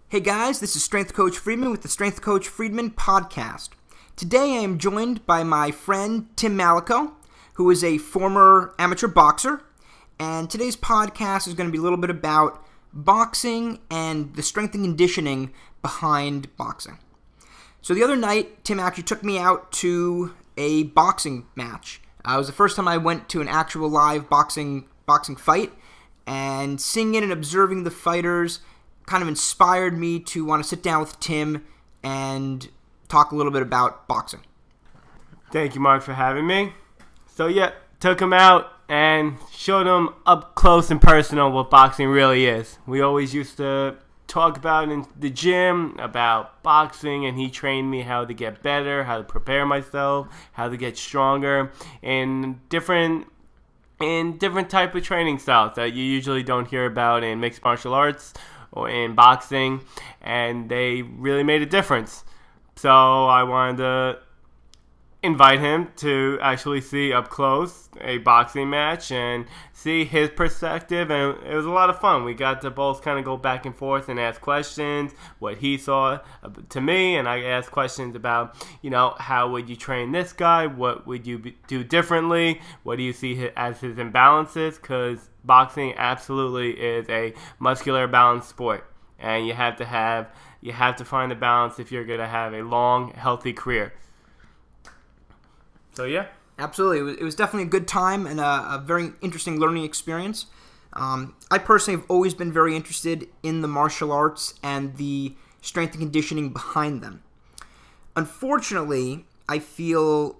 Hey guys, this is Strength Coach Friedman with the Strength Coach Friedman podcast. Today I am joined by my friend Tim Malico, who is a former amateur boxer, and today's podcast is going to be a little bit about boxing and the strength and conditioning behind boxing. So the other night, Tim actually took me out to a boxing match. It was the first time I went to an actual live boxing fight, and seeing it and observing the fighters kind of inspired me to want to sit down with Tim and talk a little bit about boxing. Thank you, Mark, for having me. So took him out and showed him up close and personal what boxing really is. We always used to talk about in the gym about boxing, and he trained me how to get better, how to prepare myself, how to get stronger in different type of training styles that you usually don't hear about in mixed martial arts or in boxing, and they really made a difference. So I wanted to invite him to actually see up close a boxing match and see his perspective, and it was a lot of fun. We got to both kind of go back and forth and ask questions, what he saw to me, and I asked questions about, how would you train this guy? What would you do differently? What do you see as his imbalances? Because boxing absolutely is a muscular balanced sport, and you have to find the balance if you're going to have a long, healthy career. So yeah. Absolutely. It was definitely a good time and a very interesting learning experience. I personally have always been very interested in the martial arts and the strength and conditioning behind them. Unfortunately, I feel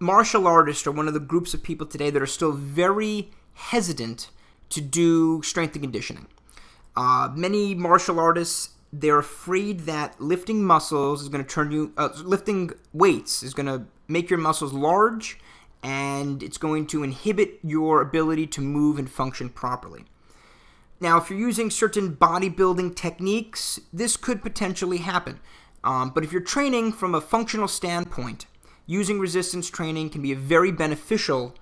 martial artists are one of the groups of people today that are still very hesitant to do strength and conditioning. Many martial artists, they're afraid that lifting muscles is going to lifting weights is going to make your muscles large, and it's going to inhibit your ability to move and function properly. Now, if you're using certain bodybuilding techniques, this could potentially happen. But if you're training from a functional standpoint, using resistance training can be a very beneficial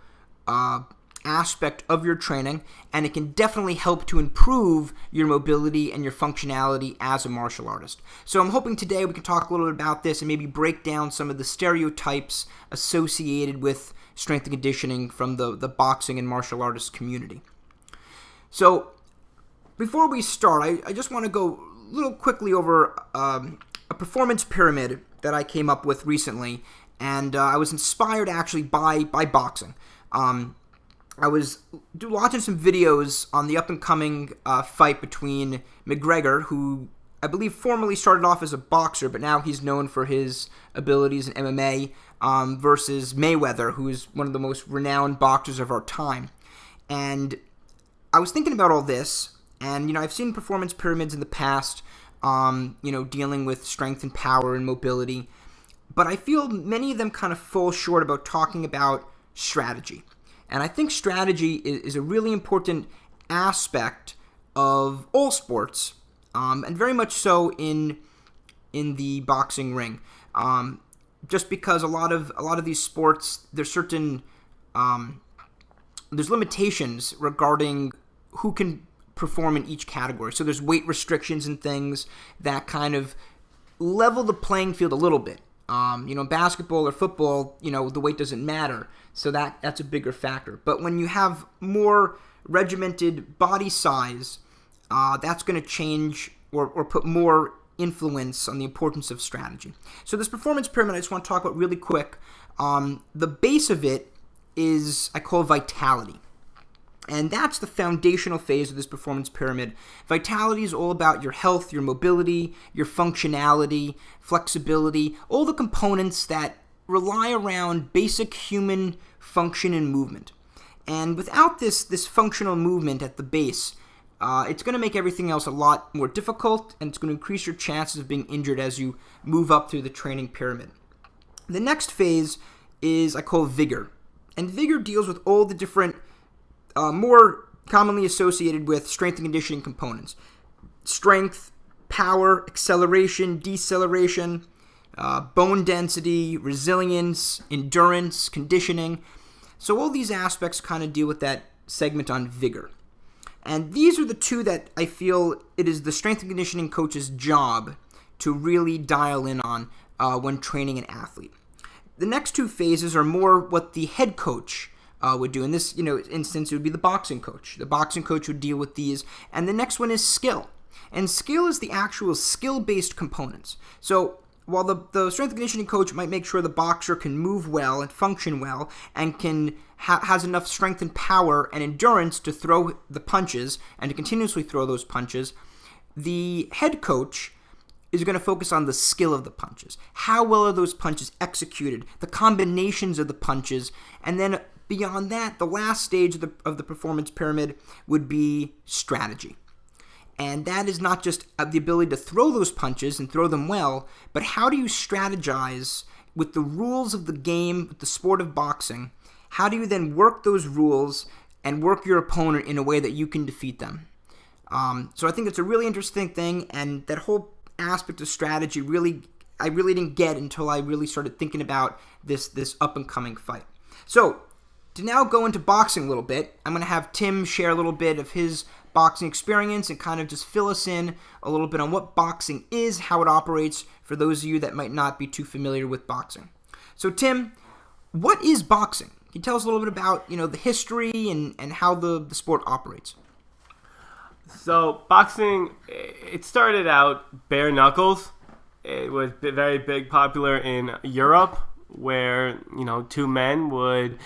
aspect of your training, and it can definitely help to improve your mobility and your functionality as a martial artist. So I'm hoping today we can talk a little bit about this and maybe break down some of the stereotypes associated with strength and conditioning from the boxing and martial artist community. So before we start, I just want to go a little quickly over a performance pyramid that I came up with recently, and I was inspired actually by boxing. I was watching some videos on the up-and-coming fight between McGregor, who I believe formerly started off as a boxer, but now he's known for his abilities in MMA, versus Mayweather, who is one of the most renowned boxers of our time. And I was thinking about all this, and I've seen performance pyramids in the past, dealing with strength and power and mobility, but I feel many of them kind of fall short about talking about strategy. And I think strategy is a really important aspect of all sports, and very much so in the boxing ring. Just because a lot of these sports, there's limitations regarding who can perform in each category. So there's weight restrictions and things that kind of level the playing field a little bit. Basketball or football, the weight doesn't matter. So that's a bigger factor. But when you have more regimented body size, that's going to change or put more influence on the importance of strategy. So this performance pyramid I just want to talk about really quick. The base of it is, I call vitality. And that's the foundational phase of this performance pyramid. Vitality is all about your health, your mobility, your functionality, flexibility, all the components that rely around basic human function and movement. And without this functional movement at the base, it's going to make everything else a lot more difficult, and it's going to increase your chances of being injured as you move up through the training pyramid. The next phase is, I call vigor. And vigor deals with all the different more commonly associated with strength and conditioning components. Strength, power, acceleration, deceleration, bone density, resilience, endurance, conditioning. So all these aspects kind of deal with that segment on vigor. And these are the two that I feel it is the strength and conditioning coach's job to really dial in on when training an athlete. The next two phases are more what the head coach would do. In this instance, it would be the boxing coach. The boxing coach would deal with these. And the next one is skill. And skill is the actual skill-based components. So while the strength and conditioning coach might make sure the boxer can move well and function well and can has enough strength and power and endurance to throw the punches and to continuously throw those punches, the head coach is going to focus on the skill of the punches. How well are those punches executed? The combinations of the punches. And then beyond that, the last stage of the performance pyramid would be strategy. And that is not just the ability to throw those punches and throw them well, but how do you strategize with the rules of the game, with the sport of boxing? How do you then work those rules and work your opponent in a way that you can defeat them? So I think it's a really interesting thing, and that whole aspect of strategy I really didn't get until I really started thinking about this up-and-coming fight. So to now go into boxing a little bit, I'm going to have Tim share a little bit of his boxing experience and kind of just fill us in a little bit on what boxing is, how it operates, for those of you that might not be too familiar with boxing. So Tim, what is boxing? Can you tell us a little bit about the history and how the sport operates? So boxing, it started out bare knuckles. It was very big, popular in Europe, where two men would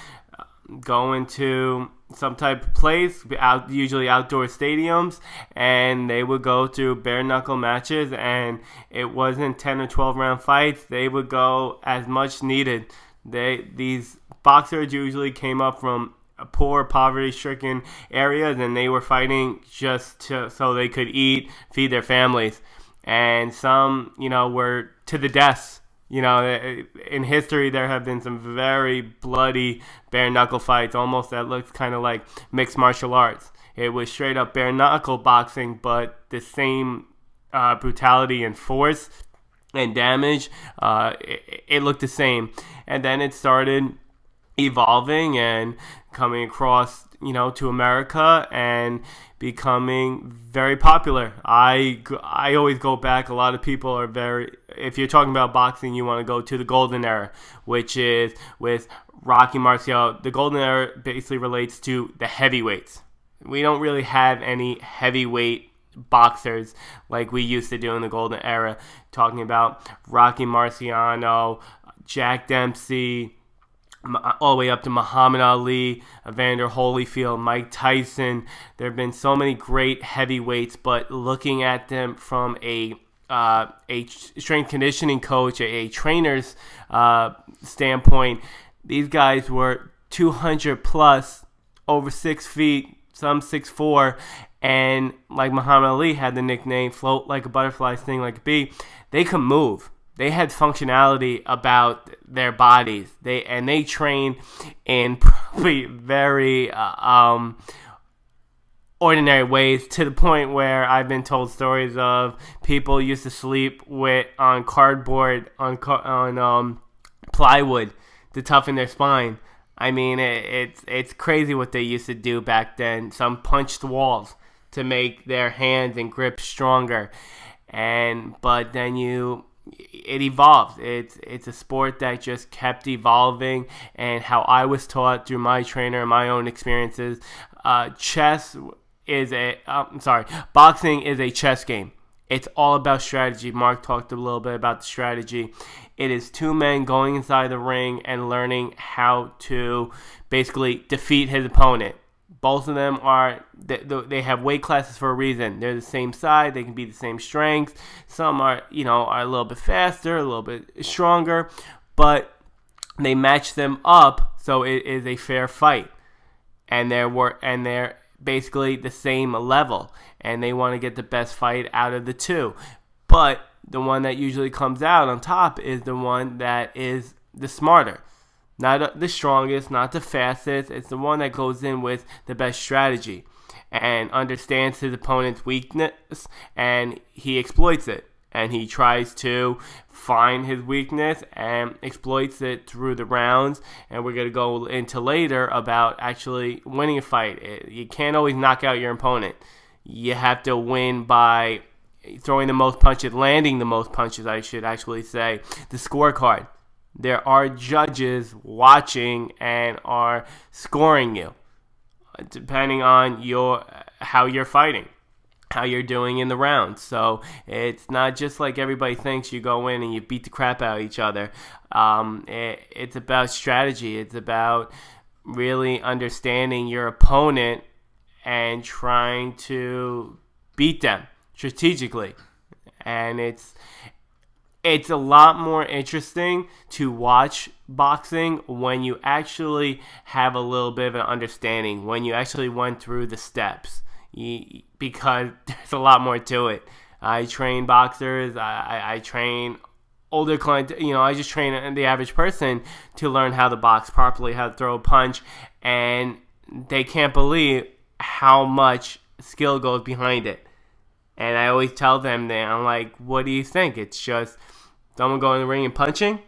go into some type of place, usually outdoor stadiums, and they would go through bare knuckle matches, and it wasn't 10 or 12 round fights. They would go as much needed. These boxers usually came up from poor, poverty-stricken areas, and they were fighting just so they could eat, feed their families. And some, were to the deaths. In history, there have been some very bloody bare-knuckle fights, almost that looks kind of like mixed martial arts. It was straight-up bare-knuckle boxing, but the same brutality and force and damage, it looked the same. And then it started evolving and coming across, to America and becoming very popular. I always go back. A lot of people are if you're talking about boxing, you want to go to the golden era, which is with Rocky Marcial. The golden era basically relates to the heavyweights. We don't really have any heavyweight boxers like we used to do in the golden era. Talking about Rocky Marciano, Jack Dempsey, all the way up to Muhammad Ali, Evander Holyfield, Mike Tyson. There have been so many great heavyweights, but looking at them from a strength conditioning coach, a trainer's standpoint, these guys were 200 plus, over 6 feet, some 6'4", and like Muhammad Ali had the nickname, float like a butterfly, sting like a bee. They could move. They had functionality about their bodies. They trained in probably very ordinary ways, to the point where I've been told stories of people used to sleep on cardboard, on plywood to toughen their spine. I mean, it's crazy what they used to do back then. Some punched walls to make their hands and grip stronger, but then it evolved. It's a sport that just kept evolving, and how I was taught through my trainer and my own experiences, boxing is a chess game. It's all about strategy. Mark talked a little bit about the strategy. It is two men going inside the ring and learning how to basically defeat his opponent. Both of them they have weight classes for a reason. They're the same size. They can be the same strength. Some are a little bit faster, a little bit stronger, but they match them up so it is a fair fight. And they're basically the same level, and they want to get the best fight out of the two. But the one that usually comes out on top is the one that is the smarter. Not the strongest, not the fastest. It's the one that goes in with the best strategy and understands his opponent's weakness, and he exploits it. and he tries to find his weakness and exploits it through the rounds. And we're going to go into later about actually winning a fight. You can't always knock out your opponent. You have to win by throwing the most punches, landing the most punches, I should actually say. The scorecard. There are judges watching and are scoring you, depending on how you're fighting, how you're doing in the rounds. So it's not just like everybody thinks you go in and you beat the crap out of each other. It's about strategy. It's about really understanding your opponent and trying to beat them strategically. And it's a lot more interesting to watch boxing when you actually have a little bit of an understanding, when you actually went through the steps, because there's a lot more to it. I train boxers, I train older clients, I just train the average person to learn how to box properly, how to throw a punch, and they can't believe how much skill goes behind it. And I always tell them that, I'm like, what do you think? It's just someone going in the ring and punching,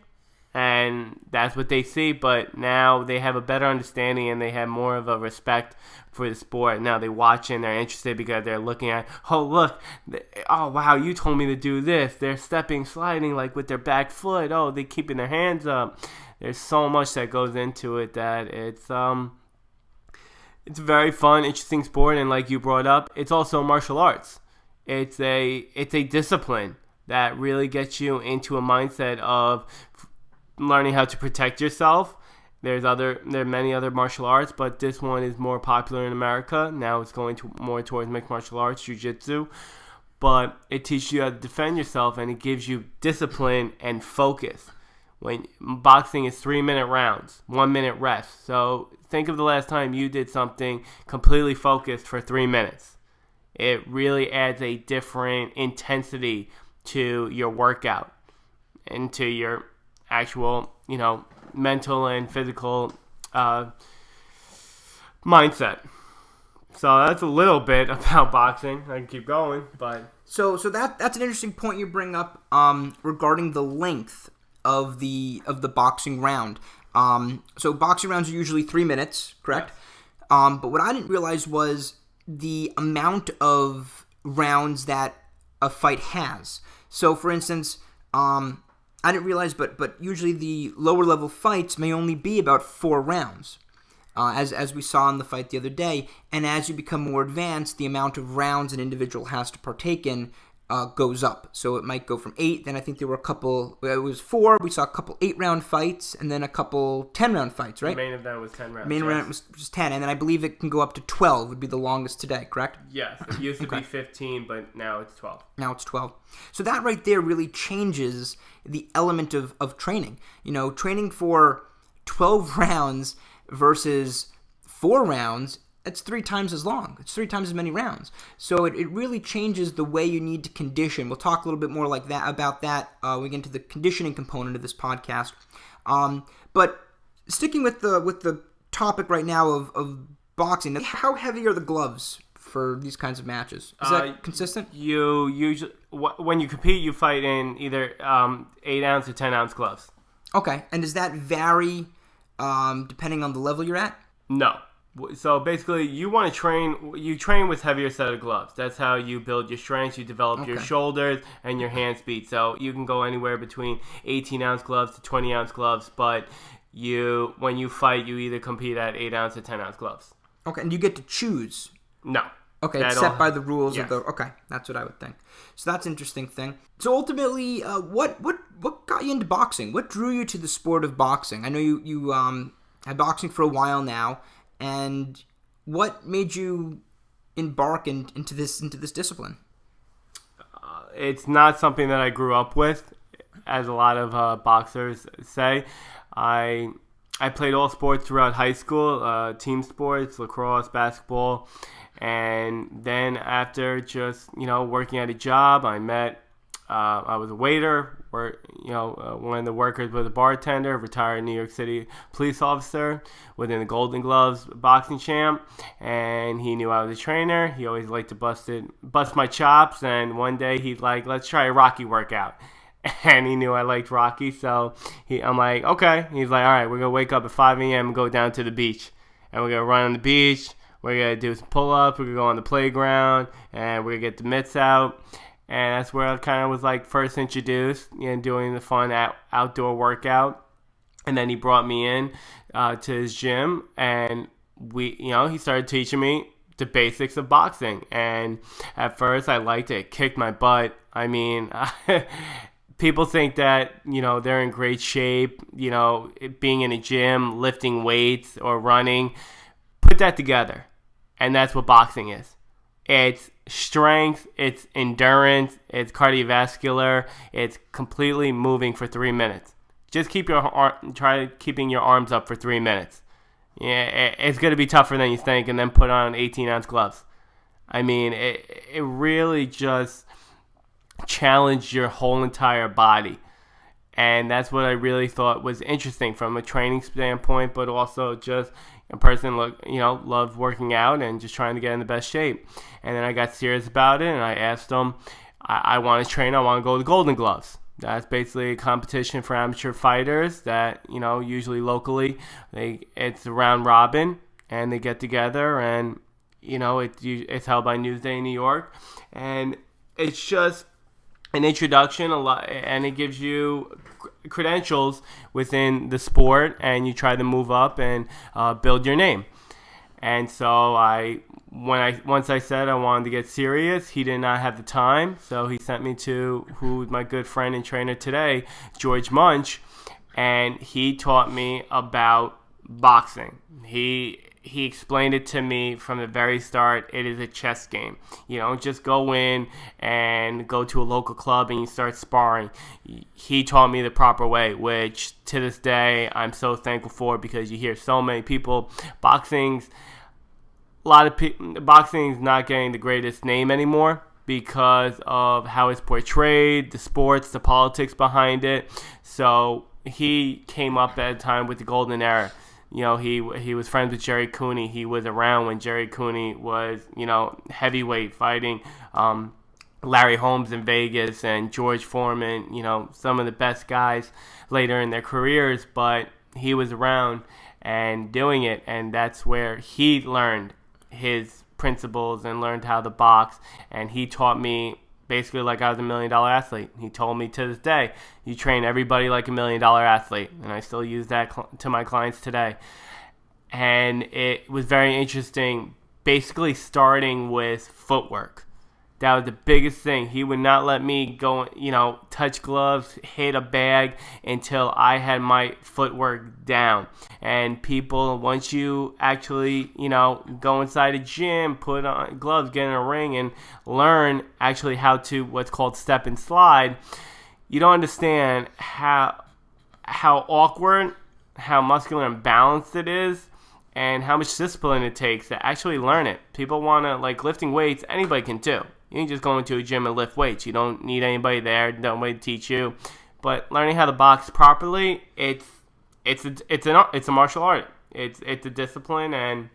and that's what they see. But now they have a better understanding and they have more of a respect for the sport. Now they watch and they're interested because they're looking at, oh, look, oh, wow, you told me to do this. They're stepping, sliding like with their back foot. Oh, they're keeping their hands up. There's so much that goes into it that it's a very fun, interesting sport. And like you brought up, it's also martial arts. It's a discipline that really gets you into a mindset of learning how to protect yourself. There are many other martial arts, but this one is more popular in America. Now it's going more towards mixed martial arts, jiu-jitsu. But it teaches you how to defend yourself, and it gives you discipline and focus. When boxing is 3-minute rounds, 1-minute rest. So think of the last time you did something completely focused for 3 minutes. It really adds a different intensity to your workout and to your actual, mental and physical mindset. So that's a little bit about boxing. I can keep going, but so that's an interesting point you bring up regarding the length of the boxing round. So boxing rounds are usually 3 minutes, correct? Yes. But what I didn't realize was the amount of rounds that a fight has. So, for instance, I didn't realize, but usually the lower level fights may only be about 4 rounds, as we saw in the fight the other day. And as you become more advanced, the amount of rounds an individual has to partake in goes up. So it might go from 8, then I think there were it was 4, we saw a couple 8-round fights, and then a couple 10-round fights, right? The main event was 10 rounds. Main event was 10, and then I believe it can go up to 12, would be the longest today, correct? Yes, it used to be 15, but now it's 12. Now it's 12. So that right there really changes the element of training. Training for 12 rounds versus 4 rounds, it's 3 times as long. It's 3 times as many rounds. So it really changes the way you need to condition. We'll talk a little bit more about that when we get into the conditioning component of this podcast. But sticking with the topic right now of boxing, how heavy are the gloves for these kinds of matches? Is that consistent? You usually, when you compete, you fight in either 8-ounce or 10-ounce gloves. Okay, and does that vary depending on the level you're at? No. So basically, you train with heavier set of gloves. That's how you build your strength. You develop your shoulders and your hand speed. So you can go anywhere between 18-ounce gloves to 20-ounce gloves. But when you fight, you either compete at 8-ounce or 10-ounce gloves. Okay, and you get to choose? No. Okay, it's set by the rules of the... Okay, that's what I would think. So that's an interesting thing. So ultimately, what got you into boxing? What drew you to the sport of boxing? I know you had boxing for a while now. And what made you embark into this discipline? It's not something that I grew up with, as a lot of boxers say. I played all sports throughout high school, team sports, lacrosse, basketball, and then after just working at a job, I met I was a waiter, one of the workers was a bartender, retired New York City police officer within the Golden Gloves boxing champ, and he knew I was a trainer. He always liked to bust my chops, and one day he's like, let's try a Rocky workout. And he knew I liked Rocky, so I'm like, okay. He's like, all right, we're going to wake up at 5 a.m. and go down to the beach, and we're going to run on the beach. We're going to do some pull-ups. We're going to go on the playground, and we're going to get the mitts out. And that's where I kind of was like first introduced, doing the fun outdoor workout. And then he brought me in to his gym, and he started teaching me the basics of boxing. And at first I liked it. It kicked my butt. I mean, people think that, they're in great shape, being in a gym, lifting weights or running. Put that together. And that's what boxing is. It's strength, it's endurance, it's cardiovascular, it's completely moving for 3 minutes. Just try keeping your arms up for 3 minutes. Yeah, it's going to be tougher than you think, and then put on 18-ounce gloves. I mean, it really just challenged your whole entire body. And that's what I really thought was interesting from a training standpoint, but also just a person loved working out and just trying to get in the best shape. And then I got serious about it, and I asked them, I want to train, I want to go to Golden Gloves. That's basically a competition for amateur fighters that, usually locally, it's a round robin, and they get together, and, it's held by Newsday in New York. And it's just an introduction, and it gives you credentials within the sport, and you try to move up and build your name. And so once I said I wanted to get serious, he did not have the time, so he sent me to who's my good friend and trainer today, George Munch, and he taught me about boxing. He explained it to me from the very start. It is a chess game. You don't just go in and go to a local club and you start sparring. He taught me the proper way, which to this day I'm so thankful for, because you hear so many people, boxing's not getting the greatest name anymore because of how it's portrayed, the sports, the politics behind it. So he came up at a time with the golden era. He was friends with Jerry Cooney. He was around when Jerry Cooney was, heavyweight fighting Larry Holmes in Vegas and George Foreman, some of the best guys later in their careers. But he was around and doing it, and that's where he learned his principles and learned how to box. And he taught me basically like I was $1 million athlete. He told me to this day, you train everybody like $1 million athlete. And I still use that to my clients today. And it was very interesting, basically starting with footwork. That was the biggest thing. He would not let me go, touch gloves, hit a bag until I had my footwork down. And people, once you actually, go inside a gym, put on gloves, get in a ring, and learn actually how to what's called step and slide, you don't understand how awkward, how muscular and balanced it is, and how much discipline it takes to actually learn it. People want to, lifting weights, anybody can do. You can just go into a gym and lift weights. You don't need anybody there, nobody to teach you. But learning how to box properly, it's a martial art. It's a discipline, and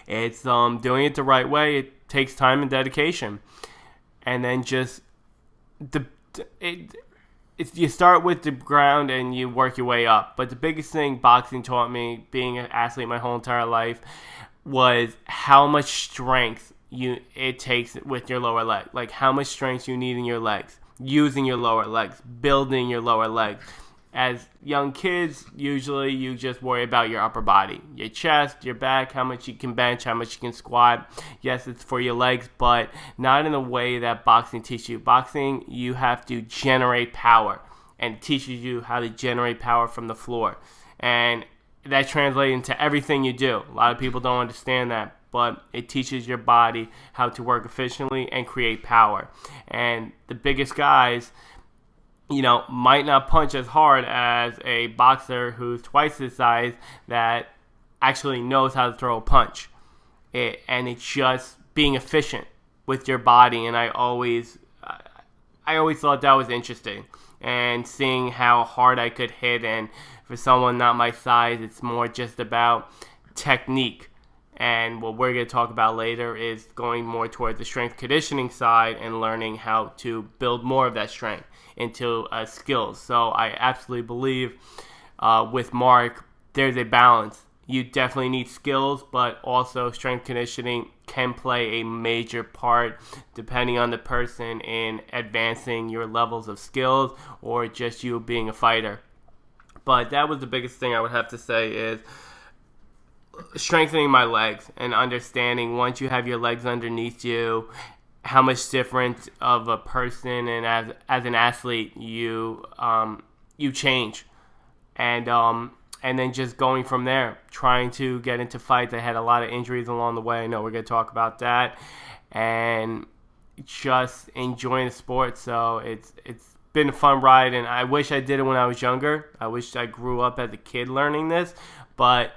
it's doing it the right way. It takes time and dedication. And then just you start with the ground and you work your way up. But the biggest thing boxing taught me, being an athlete my whole entire life, was how much strength it takes with your lower leg. Like how much strength you need in your legs, using your lower legs, building your lower legs. As young kids, usually you just worry about your upper body, your chest, your back, how much you can bench, how much you can squat. Yes, it's for your legs, but not in the way that boxing teaches you. Boxing, you have to generate power, and it teaches you how to generate power from the floor. And that translates into everything you do. A lot of people don't understand that, but it teaches your body how to work efficiently and create power. And the biggest guys, might not punch as hard as a boxer who's twice his size that actually knows how to throw a punch. And it's just being efficient with your body. And I I always thought that was interesting. And seeing how hard I could hit, and for someone not my size, it's more just about technique. And what we're going to talk about later is going more towards the strength conditioning side and learning how to build more of that strength into skills. So I absolutely believe with Mark, there's a balance. You definitely need skills, but also strength conditioning can play a major part depending on the person in advancing your levels of skills or just you being a fighter. But that was the biggest thing I would have to say is strengthening my legs and understanding once you have your legs underneath you how much different of a person and as an athlete you change, and then just going from there, trying to get into fights. I had a lot of injuries along the way. I know we're going to talk about that, and just enjoying the sport. So it's been a fun ride, and I wish I did it when I was younger. I wish I grew up as a kid learning this. But,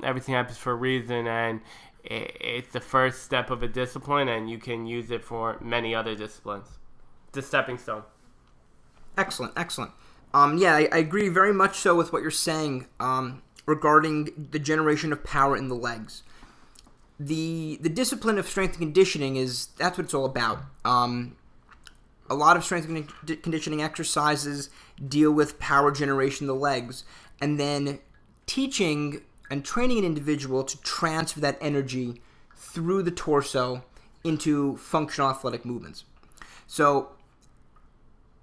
everything happens for a reason, and it's the first step of a discipline, and you can use it for many other disciplines. It's a stepping stone. Excellent. I agree very much so with what you're saying regarding the generation of power in the legs. The discipline of strength and conditioning that's what it's all about. A lot of strength and conditioning exercises deal with power generation in the legs, and then teaching and training an individual to transfer that energy through the torso into functional athletic movements. So,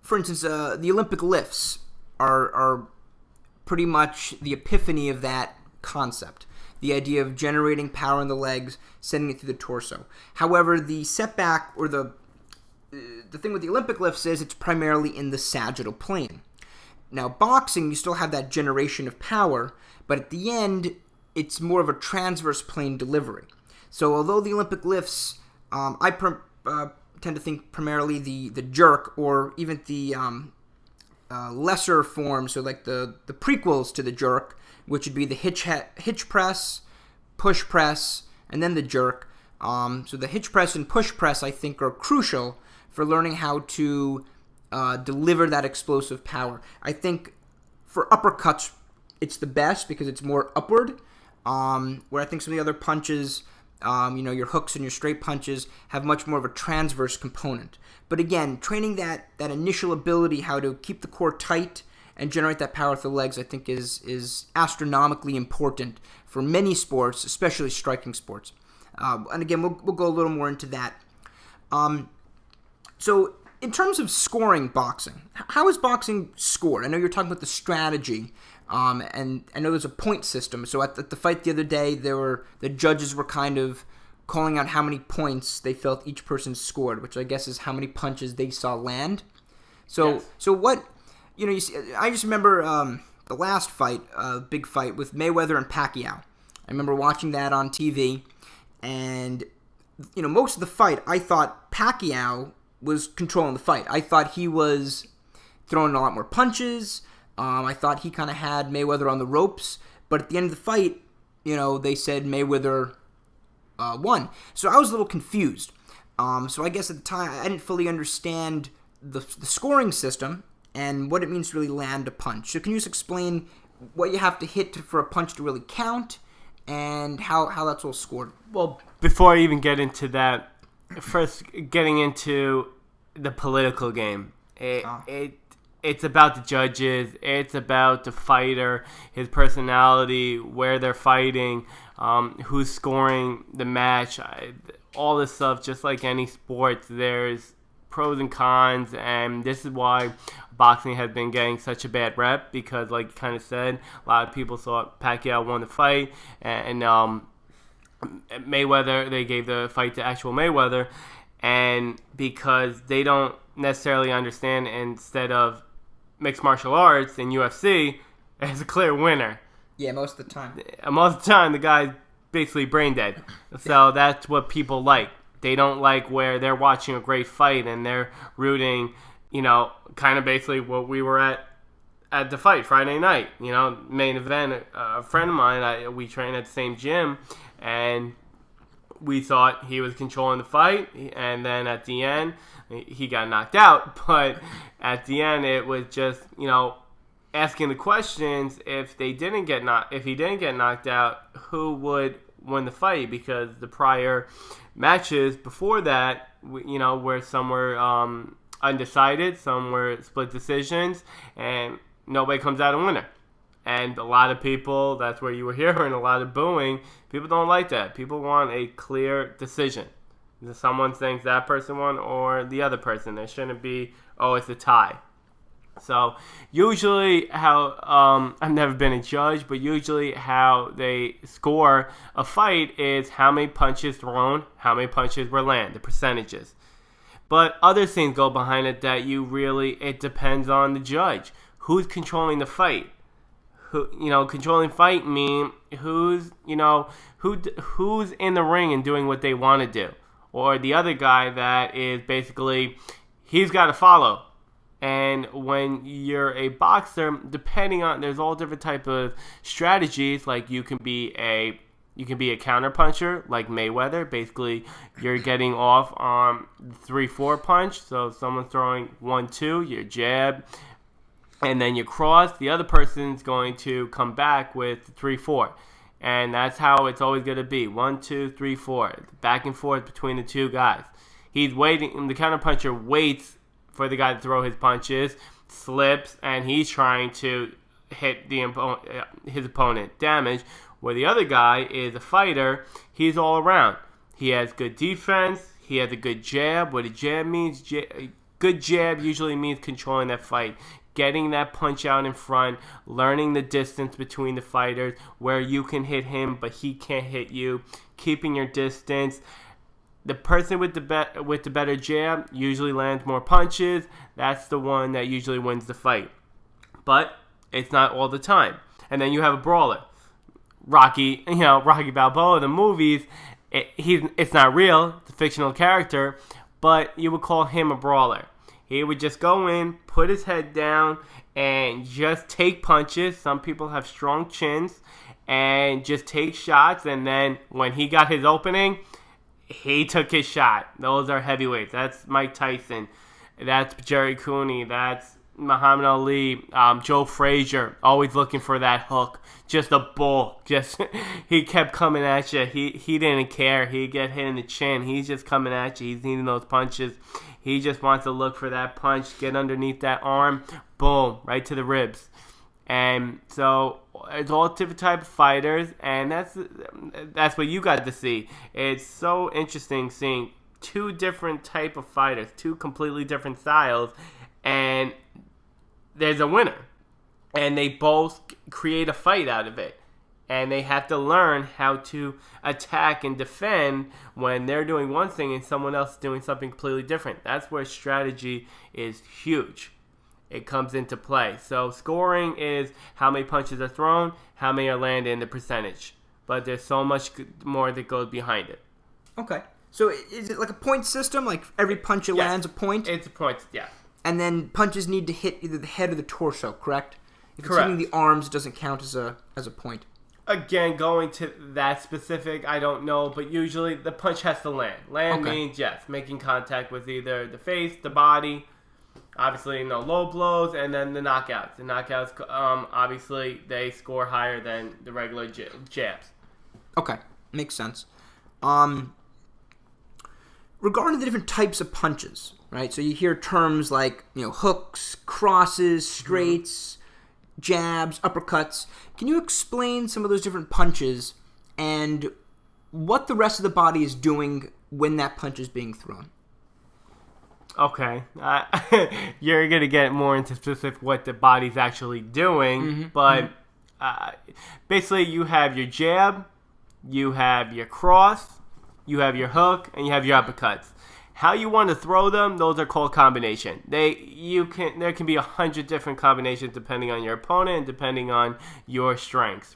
for instance, the Olympic lifts are pretty much the epiphany of that concept. The idea of generating power in the legs, sending it through the torso. However, the setback or the thing with the Olympic lifts is it's primarily in the sagittal plane. Now, boxing, you still have that generation of power, but at the end, it's more of a transverse plane delivery. So although the Olympic lifts, I tend to think primarily the jerk or even the lesser forms, so like the prequels to the jerk, which would be the hitch press, push press, and then the jerk. So the hitch press and push press, I think, are crucial for learning how to deliver that explosive power. I think for uppercuts, it's the best because it's more upward, where I think some of the other punches, your hooks and your straight punches, have much more of a transverse component. But again, training that initial ability, how to keep the core tight and generate that power with the legs, I think is astronomically important for many sports, especially striking sports. And again, we'll go a little more into that. So in terms of scoring boxing, how is boxing scored? I know you're talking about the strategy, and I know there's a point system. So at the fight the other day, the judges were kind of calling out how many points they felt each person scored, which I guess is how many punches they saw land. So Yes. So what, you see, I just remember the last fight, big fight with Mayweather and Pacquiao. I remember watching that on TV, and most of the fight, I thought Pacquiao was controlling the fight. I thought he was throwing a lot more punches. I thought he kind of had Mayweather on the ropes. But at the end of the fight, they said Mayweather won. So I was a little confused. So I guess at the time, I didn't fully understand the scoring system and what it means to really land a punch. So can you just explain what you have to hit for a punch to really count and how that's all scored? Well, before I even get into that, first getting into the political game. It's about the judges. It's about the fighter, his personality, where they're fighting, who's scoring the match, all this stuff. Just like any sport, there's pros and cons, and this is why boxing has been getting such a bad rep, because like you kind of said, a lot of people thought Pacquiao won the fight, and Mayweather, they gave the fight to actual Mayweather, and because they don't necessarily understand, instead of mixed martial arts and UFC, there's a clear winner. Yeah, most of the time. Most of the time, the guy's basically brain dead. So that's what people like. They don't like where they're watching a great fight and they're rooting, kind of basically what we were at the fight Friday night. Main event, a friend of mine, we train at the same gym, and we thought he was controlling the fight, and then at the end, he got knocked out. But at the end, it was just, asking the questions. If he didn't get knocked out, who would win the fight? Because the prior matches before that, were some were undecided, some were split decisions, and nobody comes out a winner. And a lot of people, that's where you were hearing a lot of booing. People don't like that. People want a clear decision. Someone thinks that person won or the other person. There shouldn't be, it's a tie. So usually how, I've never been a judge, but usually how they score a fight is how many punches thrown, how many punches were landed, the percentages. But other things go behind it that it depends on the judge. Who's controlling the fight? Controlling fight mean who's in the ring and doing what they want to do, or the other guy that is basically he's got to follow. And when you're a boxer, there's all different type of strategies. Like you can be a counter puncher like Mayweather. Basically, you're getting off on 3-4 punch. So if someone's throwing 1-2, your jab, and then you cross, the other person's going to come back with 3-4. And that's how it's always going to be. 1, 2, 3, 4. Back and forth between the two guys. He's waiting, and the counterpuncher waits for the guy to throw his punches, slips, and he's trying to hit his opponent damage. Where the other guy is a fighter, he's all around. He has good defense. He has a good jab. What a jab means, good jab usually means controlling that fight. Getting that punch out in front, learning the distance between the fighters, where you can hit him but he can't hit you, keeping your distance. The person with the better jab usually lands more punches. That's the one that usually wins the fight. But it's not all the time. And then you have a brawler. Rocky Balboa, the movies, it's not real, it's a fictional character, but you would call him a brawler. He would just go in, put his head down, and just take punches. Some people have strong chins, and just take shots. And then when he got his opening, he took his shot. Those are heavyweights. That's Mike Tyson. That's Jerry Cooney. That's Muhammad Ali. Joe Frazier, always looking for that hook. Just a bull. He kept coming at you. He didn't care. He'd get hit in the chin. He's just coming at you. He's needing those punches. He just wants to look for that punch, get underneath that arm, boom, right to the ribs. And so it's all different type of fighters, and that's what you got to see. It's so interesting seeing two different type of fighters, two completely different styles, and there's a winner. And they both create a fight out of it. And they have to learn how to attack and defend when they're doing one thing and someone else is doing something completely different. That's where strategy is huge. It comes into play. So scoring is how many punches are thrown, how many are landed, and the percentage. But there's so much more that goes behind it. Okay. So is it like a point system? Like every punch it lands a point? It's a point, yeah. And then punches need to hit either the head or the torso, correct? If Correct. it's hitting the arms, it doesn't count as a point. Again, going to that specific, I don't know, but usually the punch has to land. Land means, yes, making contact with either the face, the body, obviously low blows, and then the knockouts. The knockouts, obviously, they score higher than the regular jabs. Okay, makes sense. Regarding the different types of punches, right? So you hear terms like, hooks, crosses, straights, jabs, uppercuts. Can you explain some of those different punches and what the rest of the body is doing when that punch is being thrown? Okay. You're going to get more into specific what the body's actually doing, but basically you have your jab, you have your cross, you have your hook, and you have your uppercuts. How you want to throw them, those are called combination. There can be 100 different combinations depending on your opponent and depending on your strengths.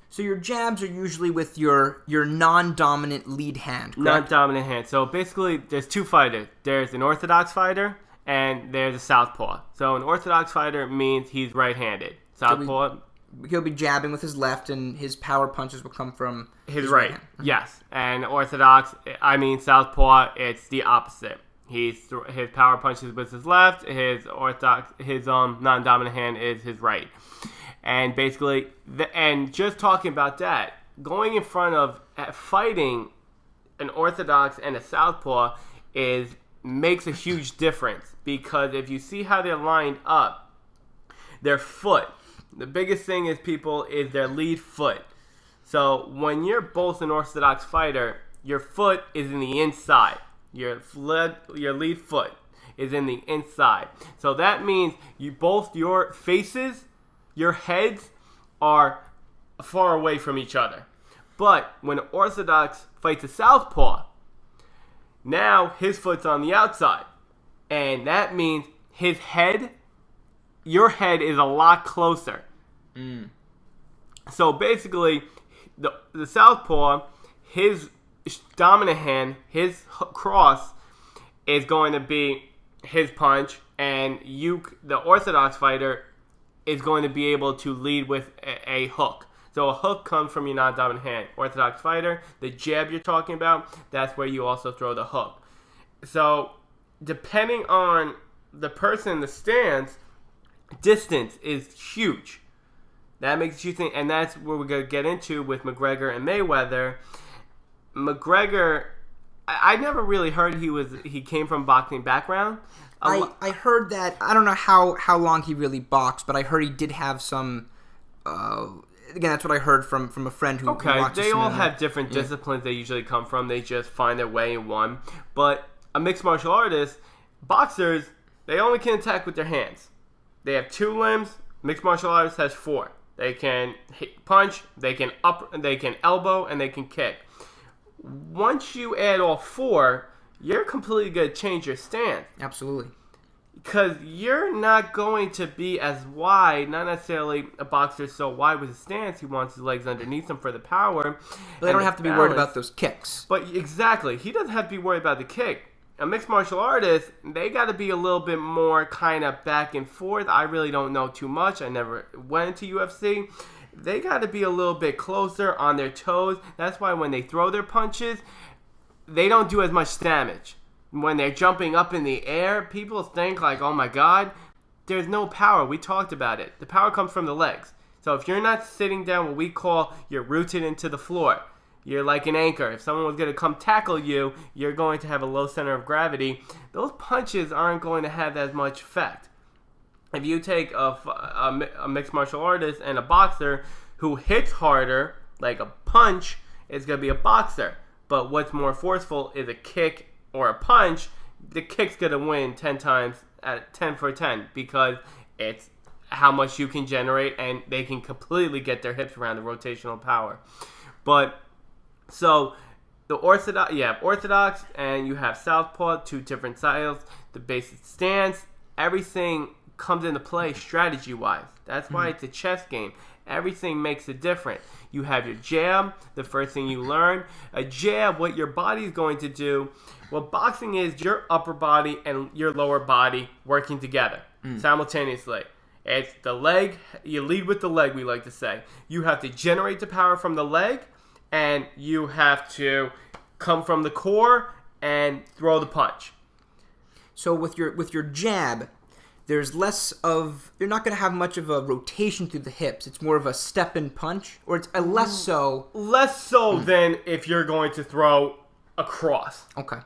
So your jabs are usually with your non-dominant lead hand, correct? Non-dominant hand. So basically, there's two fighters. There's an orthodox fighter and there's a southpaw. So an orthodox fighter means he's right-handed. Southpaw, he'll be jabbing with his left, and his power punches will come from his right hand. Yes, and southpaw, it's the opposite. His power punches with his left. His non-dominant hand is his right. And basically, and just talking about that, going in front of fighting an orthodox and a southpaw makes a huge difference, because if you see how they're lined up, their foot. The biggest thing is their lead foot. So when you're both an orthodox fighter, your foot is in the inside. Your lead foot is in the inside. So that means your faces, your heads are far away from each other. But when an orthodox fights a southpaw, now his foot's on the outside. And that means your head is a lot closer. So basically, the southpaw, his dominant hand, his cross, is going to be his punch, and the orthodox fighter, is going to be able to lead with a hook. So a hook comes from your non-dominant hand. Orthodox fighter, the jab you're talking about, that's where you also throw the hook. So depending on the person in the stance, distance is huge. That makes you think, and that's where we're going to get into with McGregor and Mayweather. McGregor, I never really heard he came from boxing background. I heard that. I don't know how long he really boxed, but I heard he did have some. Again, that's what I heard from a friend who watches. They all have different disciplines they usually come from. They just find their way in one. But a mixed martial artist, boxers, they only can attack with their hands. They have 2 limbs. Mixed martial artist has 4. They can punch, they can elbow, and they can kick. Once you add all 4, you're completely going to change your stance. Absolutely. Because you're not going to be as wide, not necessarily a boxer so wide with his stance. He wants his legs underneath him for the power. But they don't have to be worried about those kicks. But exactly. He doesn't have to be worried about the kick. A mixed martial artist, they got to be a little bit more kind of back and forth. I really don't know too much. I never went into UFC. They got to be a little bit closer on their toes. That's why when they throw their punches, they don't do as much damage. When they're jumping up in the air, people think like, oh my God, there's no power. We talked about it. The power comes from the legs. So if you're not sitting down what we call you're rooted into the floor, you're like an anchor. If someone was going to come tackle you, you're going to have a low center of gravity. Those punches aren't going to have as much effect. If you take a mixed martial artist and a boxer who hits harder, like a punch, it's going to be a boxer. But what's more forceful is a kick or a punch. The kick's going to win 10 times at 10 for 10 because it's how much you can generate, and they can completely get their hips around the rotational power. But so the orthodox and you have southpaw, 2 different styles. The basic stance, everything comes into play strategy-wise. That's why it's a chess game. Everything makes it different. You have your jab, the first thing you learn. A jab, what your body is going to do. What boxing is, your upper body and your lower body working together simultaneously. It's the leg. You lead with the leg, we like to say. You have to generate the power from the leg, and you have to come from the core and throw the punch. So with your jab, there's less of, you're not going to have much of a rotation through the hips. It's more of a step and punch, or it's a less so. Less so than if you're going to throw a cross. Okay.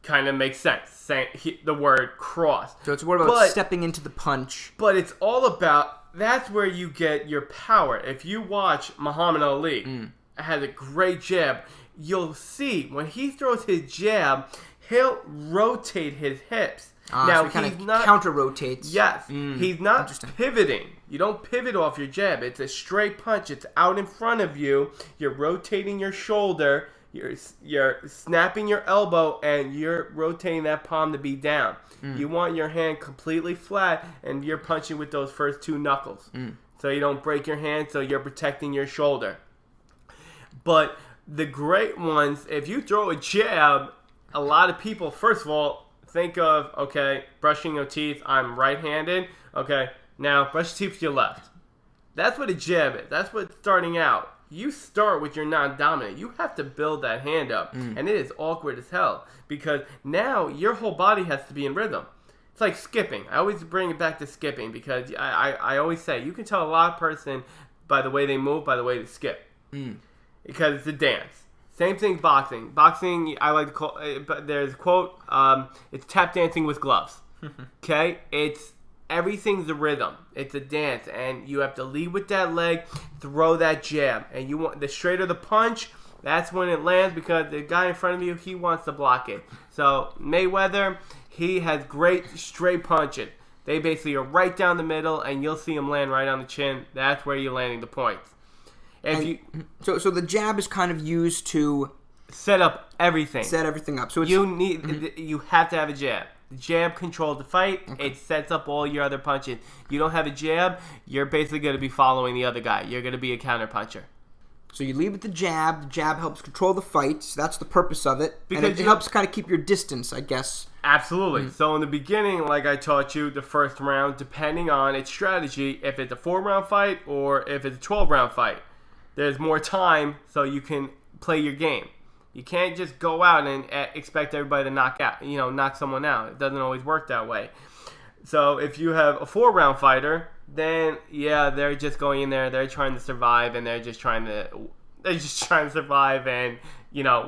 Kind of makes sense, saying the word cross. So it's more about stepping into the punch. But it's all about, that's where you get your power. If you watch Muhammad Ali, has a great jab, you'll see when he throws his jab, he'll rotate his hips. Now, so he kind of counter-rotates. Yes. He's not pivoting. You don't pivot off your jab. It's a straight punch. It's out in front of you. You're rotating your shoulder. You're snapping your elbow, and you're rotating that palm to be down. You want your hand completely flat, and you're punching with those first 2 knuckles. So you don't break your hand, so you're protecting your shoulder. But the great ones, if you throw a jab, a lot of people, first of all, think of, okay, brushing your teeth, I'm right-handed. Okay, now brush your teeth with your left. That's what a jab is. That's what starting out. You start with your non-dominant. You have to build that hand up. And it is awkward as hell because now your whole body has to be in rhythm. It's like skipping. I always bring it back to skipping because I always say you can tell a lot of person by the way they move, by the way they skip. Because it's a dance. Same thing boxing. Boxing, I like to call there's a quote, it's tap dancing with gloves. Okay? Everything's a rhythm. It's a dance, and you have to lead with that leg, throw that jab, and you want the straighter the punch. That's when it lands because the guy in front of you, he wants to block it. So Mayweather, he has great straight punches. They basically are right down the middle, and you'll see him land right on the chin. That's where you're landing the points. So the jab is kind of used to set up everything. Set everything up. So you have to have a jab. The jab controls the fight. Okay. It sets up all your other punches. You don't have a jab, you're basically going to be following the other guy. You're going to be a counter puncher. So you lead with the jab. The jab helps control the fight. So that's the purpose of it. Because it helps kind of keep your distance, I guess. Absolutely. So in the beginning, like I taught you, the first round, depending on its strategy, if it's a 4-round fight or if it's a 12-round fight, there's more time so you can play your game. You can't just go out and expect everybody to knock someone out. It doesn't always work that way. So if you have a 4-round fighter, then they're just going in there. They're trying to survive, and they're just trying to survive and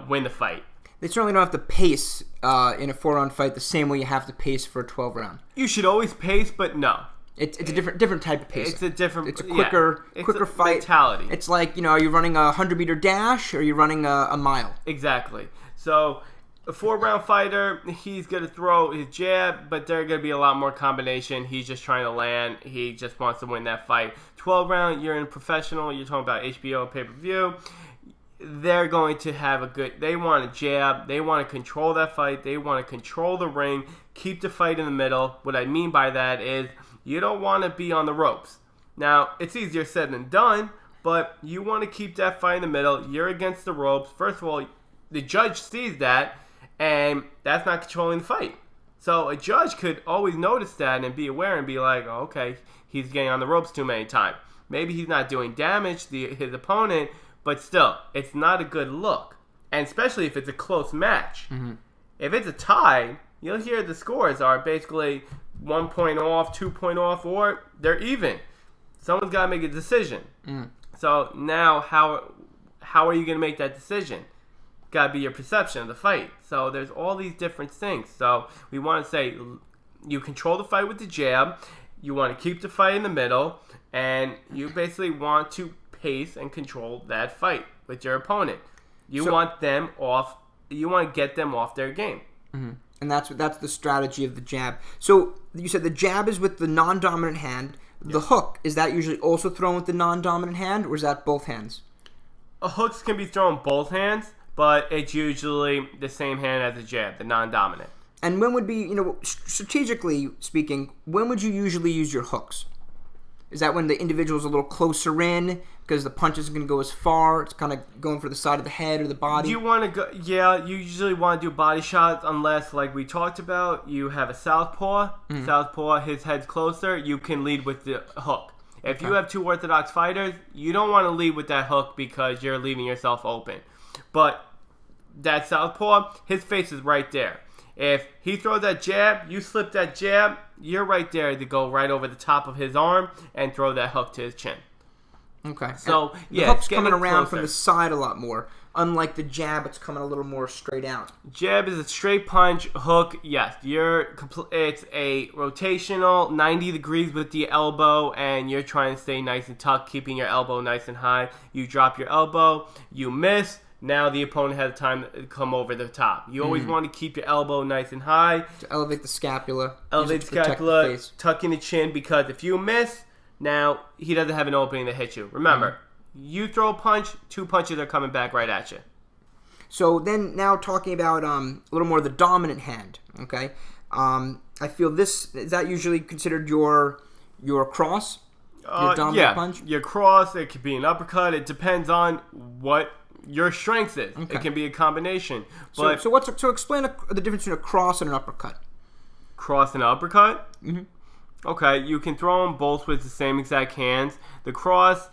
win the fight. They certainly don't have to pace in a 4-round fight the same way you have to pace for a 12-round. You should always pace, but no. It's a different type of pace. It's a quicker fight mentality. It's like, are you running a 100-meter dash or are you running a mile? Exactly. So a 4-round fighter, he's going to throw his jab, but there are going to be a lot more combination. He's just trying to land. He just wants to win that fight. 12-round, you're in professional. You're talking about HBO pay-per-view. They're going to have they want a jab. They want to control that fight. They want to control the ring, keep the fight in the middle. What I mean by that is you don't want to be on the ropes. Now, it's easier said than done, but you want to keep that fight in the middle. You're against the ropes. First of all, the judge sees that, and that's not controlling the fight. So a judge could always notice that and be aware and be like, oh, okay, he's getting on the ropes too many times. Maybe he's not doing damage to his opponent, but still, it's not a good look. And especially if it's a close match. Mm-hmm. If it's a tie, you'll hear the scores are basically 1 point off, 2 point off, or they're even. Someone's got to make a decision. So now how are you going to make that decision? Got to be your perception of the fight. So there's all these different things. So we want to say you control the fight with the jab. You want to keep the fight in the middle. And you basically want to pace and control that fight with your opponent. You want to get them off their game. Mm-hmm. And that's the strategy of the jab. So you said the jab is with the non-dominant hand. The hook, is that usually also thrown with the non-dominant hand, or is that both hands? Hooks can be thrown both hands, but it's usually the same hand as the jab, the non-dominant. And when would be, strategically speaking, when would you usually use your hooks? Is that when the individual's a little closer in because the punch isn't going to go as far? It's kind of going for the side of the head or the body? You want to go? Yeah, you usually want to do body shots unless, like we talked about, you have a southpaw. Mm-hmm. Southpaw, his head's closer. You can lead with the hook. If you have two orthodox fighters, you don't want to lead with that hook because you're leaving yourself open. But that southpaw, his face is right there. If he throws that jab, you slip that jab, you're right there to go right over the top of his arm and throw that hook to his chin. Okay. So, the hook's coming around from the side a lot more. Unlike the jab, it's coming a little more straight out. Jab is a straight punch. Hook, yes. It's a rotational 90 degrees with the elbow, and you're trying to stay nice and tucked, keeping your elbow nice and high. You drop your elbow, you miss. Now the opponent has time to come over the top. You always want to keep your elbow nice and high. To elevate the scapula. Elevate the scapula, tuck in the chin, because if you miss, now he doesn't have an opening to hit you. Remember, you throw a punch, 2 punches are coming back right at you. So then now talking about a little more the dominant hand, okay? I feel is that usually considered your cross? Your dominant punch? Your cross, it could be an uppercut. It depends on what your strength is. Okay. It can be a combination. But so explain the difference between a cross and an uppercut. Cross and uppercut? Mm-hmm. Okay, you can throw them both with the same exact hands. The cross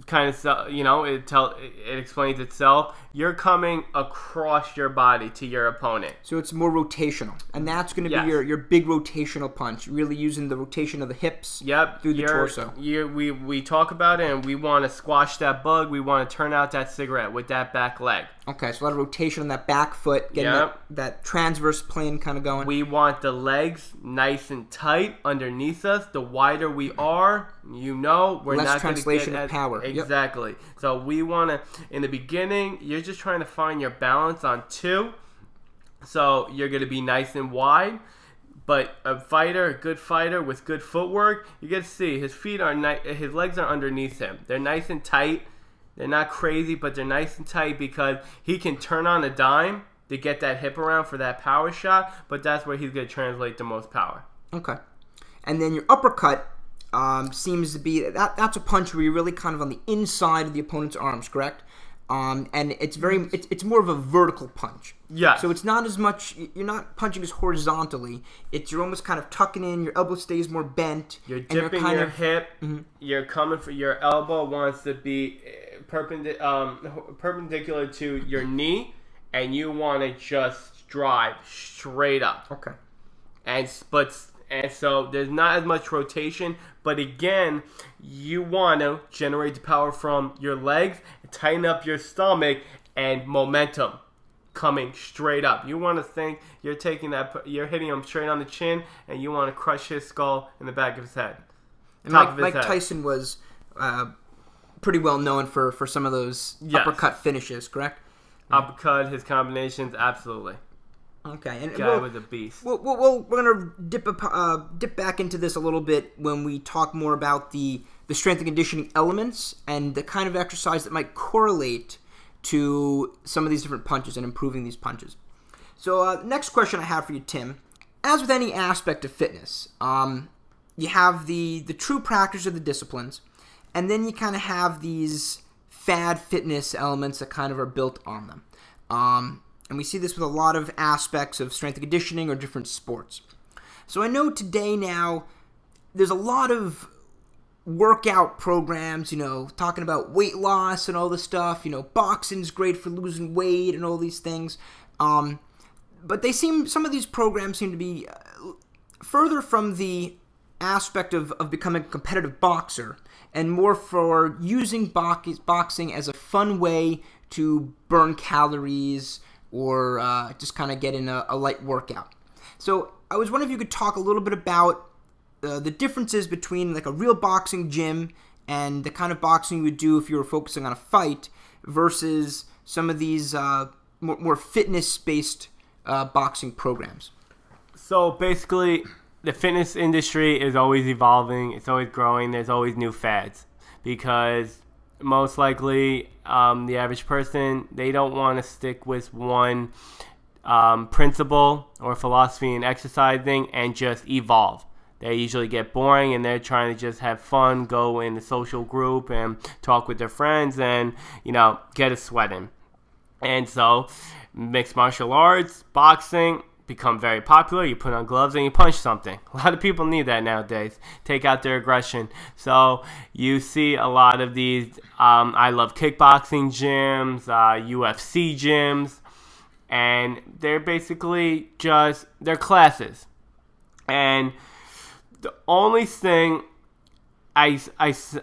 kind of, it explains itself. You're coming across your body to your opponent. So it's more rotational, and that's going to Yes. be your big rotational punch, really using the rotation of the hips through the torso. We talk about it, and we want to squash that bug. We want to turn out that cigarette with that back leg. Okay, so a lot of rotation on that back foot, getting that transverse plane kind of going. We want the legs nice and tight underneath us. The wider we are, we're Less not going to get translation of power. Exactly. Yep. So we want to, in the beginning, you're just trying to find your balance on two. So you're going to be nice and wide. But a good fighter with good footwork, you get to see his his legs are underneath him. They're nice and tight. They're not crazy, but they're nice and tight because he can turn on a dime to get that hip around for that power shot, but that's where he's going to translate the most power. Okay. And then your uppercut seems to be, that's a punch where you're really kind of on the inside of the opponent's arms, correct? And it's more of a vertical punch. Yeah. So it's not as much, you're not punching as horizontally. You're almost kind of tucking in, your elbow stays more bent. You're dipping your hip, you're coming for your elbow wants to be perpendicular to your knee, and you want to just drive straight up. Okay. And so there's not as much rotation, but again, you want to generate the power from your legs, tighten up your stomach, and momentum coming straight up. You want to think you're hitting him straight on the chin, and you want to crush his skull in the back of his head. And Mike Tyson was pretty well known for some of those uppercut finishes, correct? Uppercut, his combinations, absolutely. Okay, and guy was a beast. We're gonna dip back into this a little bit when we talk more about the strength and conditioning elements and the kind of exercise that might correlate to some of these different punches and improving these punches. So, next question I have for you, Tim. As with any aspect of fitness, you have the true practice of the disciplines, and then you kind of have these fad fitness elements that kind of are built on them. And we see this with a lot of aspects of strength and conditioning or different sports. So I know today now there's a lot of workout programs, talking about weight loss and all this stuff. Boxing's great for losing weight and all these things. But some of these programs seem to be further from the aspect of becoming a competitive boxer and more for using boxing as a fun way to burn calories or just kind of get in a light workout. So I was wondering if you could talk a little bit about the differences between like a real boxing gym and the kind of boxing you would do if you were focusing on a fight versus some of these more fitness-based boxing programs. So basically, the fitness industry is always evolving. It's always growing. There's always new fads because most likely the average person, they don't want to stick with one principle or philosophy in exercising and just evolve. They usually get boring and they're trying to just have fun, go in a social group and talk with their friends and, get a sweat in. And so mixed martial arts, boxing become very popular. You put on gloves and you punch something. A lot of people need that nowadays. Take out their aggression. So you see a lot of these I love kickboxing gyms, UFC gyms, and they're basically they're classes. And the only thing I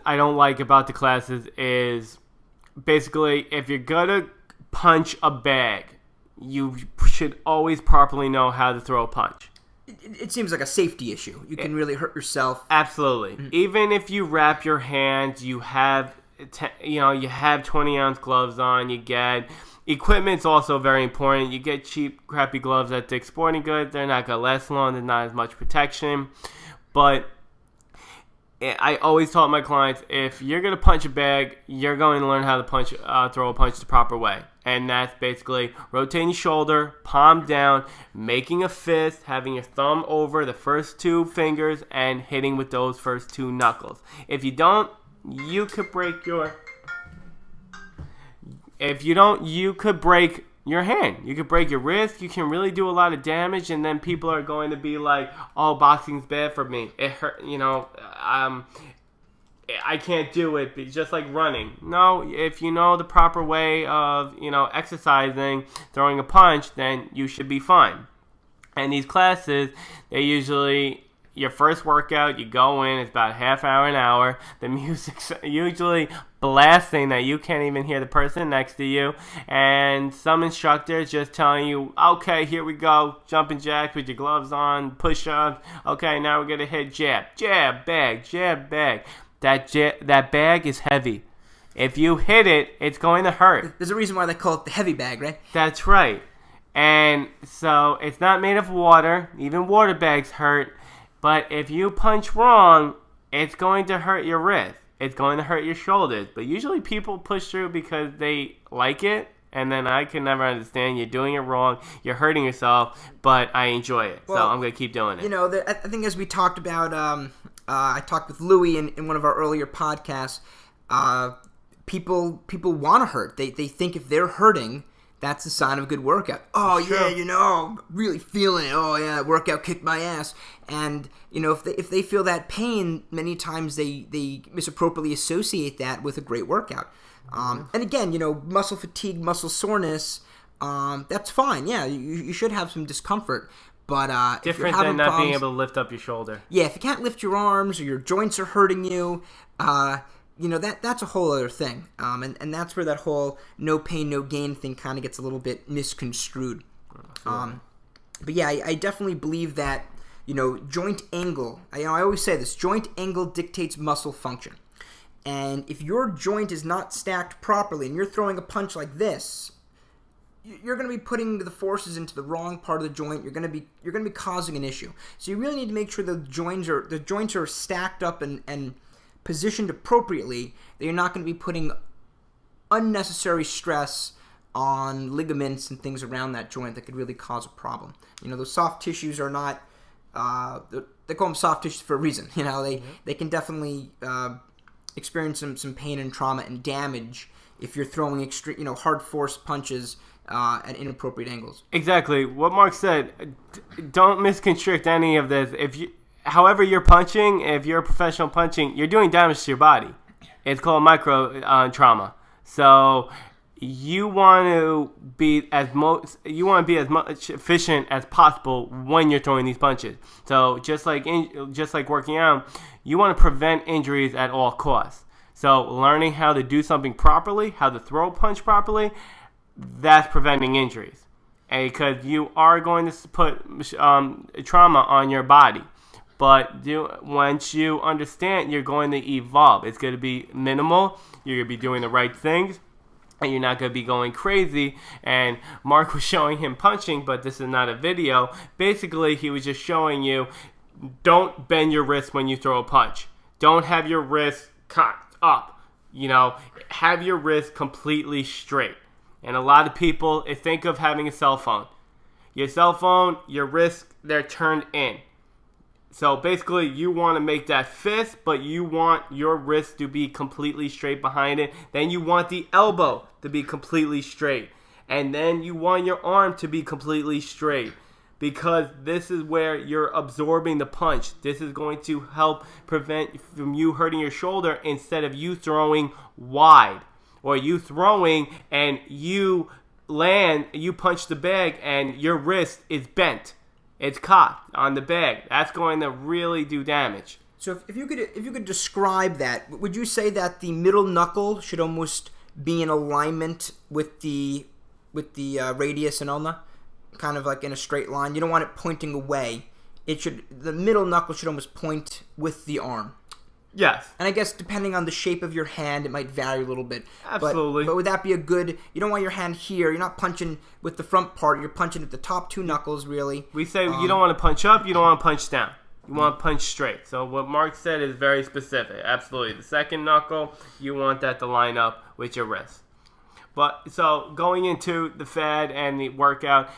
don't like about the classes is basically if you're gonna punch a bag, you should always properly know how to throw a punch. It seems like a safety issue. You can really hurt yourself. Absolutely. Mm-hmm. Even if you wrap your hands, you have 20-ounce gloves on. You get equipment's also very important. You get cheap, crappy gloves at Dick's Sporting Goods. They're not gonna last long. There's not as much protection. But I always taught my clients, if you're going to punch a bag, you're going to learn how to throw a punch the proper way. And that's basically rotating your shoulder, palm down, making a fist, having your thumb over the first two fingers, and hitting with those first two knuckles. If you don't, you could break your hand. You could break your wrist. You can really do a lot of damage, and then people are going to be like, "Oh, boxing's bad for me. It hurt." I can't do it. It's just like running. No, if you know the proper way of exercising, throwing a punch, then you should be fine. And these classes, they usually, your first workout, you go in, it's about half hour, an hour. The music's usually blasting that you can't even hear the person next to you. And some instructors just telling you, okay, here we go. Jumping jacks with your gloves on, push-ups. Okay, now we're going to hit jab. Jab, bag, jab, bag. That bag is heavy. If you hit it, it's going to hurt. There's a reason why they call it the heavy bag, right? That's right. And so it's not made of water. Even water bags hurt. But if you punch wrong, it's going to hurt your wrist. It's going to hurt your shoulders. But usually people push through because they like it. And then I can never understand. You're doing it wrong. You're hurting yourself. But I enjoy it. Well, so I'm going to keep doing it. I think as we talked about, I talked with Louie in one of our earlier podcasts, people want to hurt. They think if they're hurting, that's a sign of a good workout. Oh, yeah, really feeling it. Oh, yeah, workout kicked my ass. And, if they feel that pain, many times they misappropriately associate that with a great workout. And again, muscle fatigue, muscle soreness, that's fine. Yeah, you should have some discomfort. But different than not being able to lift up your shoulder. Yeah, if you can't lift your arms or your joints are hurting you, that's a whole other thing. And that's where that whole no pain, no gain thing kind of gets a little bit misconstrued. But yeah, I definitely believe that, joint angle, I always say this, joint angle dictates muscle function. And if your joint is not stacked properly and you're throwing a punch like this, you're going to be putting the forces into the wrong part of the joint. You're going to be causing an issue. So you really need to make sure the joints are stacked up and positioned appropriately, that you're not going to be putting unnecessary stress on ligaments and things around that joint that could really cause a problem. Those soft tissues are not, they call them soft tissues for a reason. They can definitely experience some pain and trauma and damage if you're throwing extreme, hard force punches at inappropriate angles. Exactly. What Mark said, don't misconstruct any of this. However you're punching, if you're a professional punching, you're doing damage to your body. It's called microtrauma. So you want to be as much efficient as possible when you're throwing these punches. So just like working out, you want to prevent injuries at all costs. So learning how to do something properly, how to throw a punch properly, that's preventing injuries. And because you are going to put trauma on your body. But once you understand, you're going to evolve. It's going to be minimal. You're going to be doing the right things. And you're not going to be going crazy. And Mark was showing him punching, but this is not a video. Basically, he was just showing you, don't bend your wrist when you throw a punch. Don't have your wrist cocked up. Have your wrist completely straight. And a lot of people think of having a cell phone. Your cell phone, your wrists, they're turned in. So basically, you want to make that fist, but you want your wrist to be completely straight behind it. Then you want the elbow to be completely straight. And then you want your arm to be completely straight. Because this is where you're absorbing the punch. This is going to help prevent from you hurting your shoulder instead of you throwing wide. Or you throwing and you punch the bag and your wrist is bent. It's cocked on the bag. That's going to really do damage. So if you could describe that, would you say that the middle knuckle should almost be in alignment with the radius and ulna, kind of like in a straight line? You don't want it pointing away. The middle knuckle should almost point with the arm. Yes. And I guess depending on the shape of your hand, it might vary a little bit. Absolutely. But would that be you don't want your hand here. You're not punching with the front part. You're punching at the top two knuckles, really. We say you don't want to punch up. You don't want to punch down. You want to punch straight. So what Mark said is very specific. Absolutely. The second knuckle, you want that to line up with your wrist. But so going into the fad and the workout,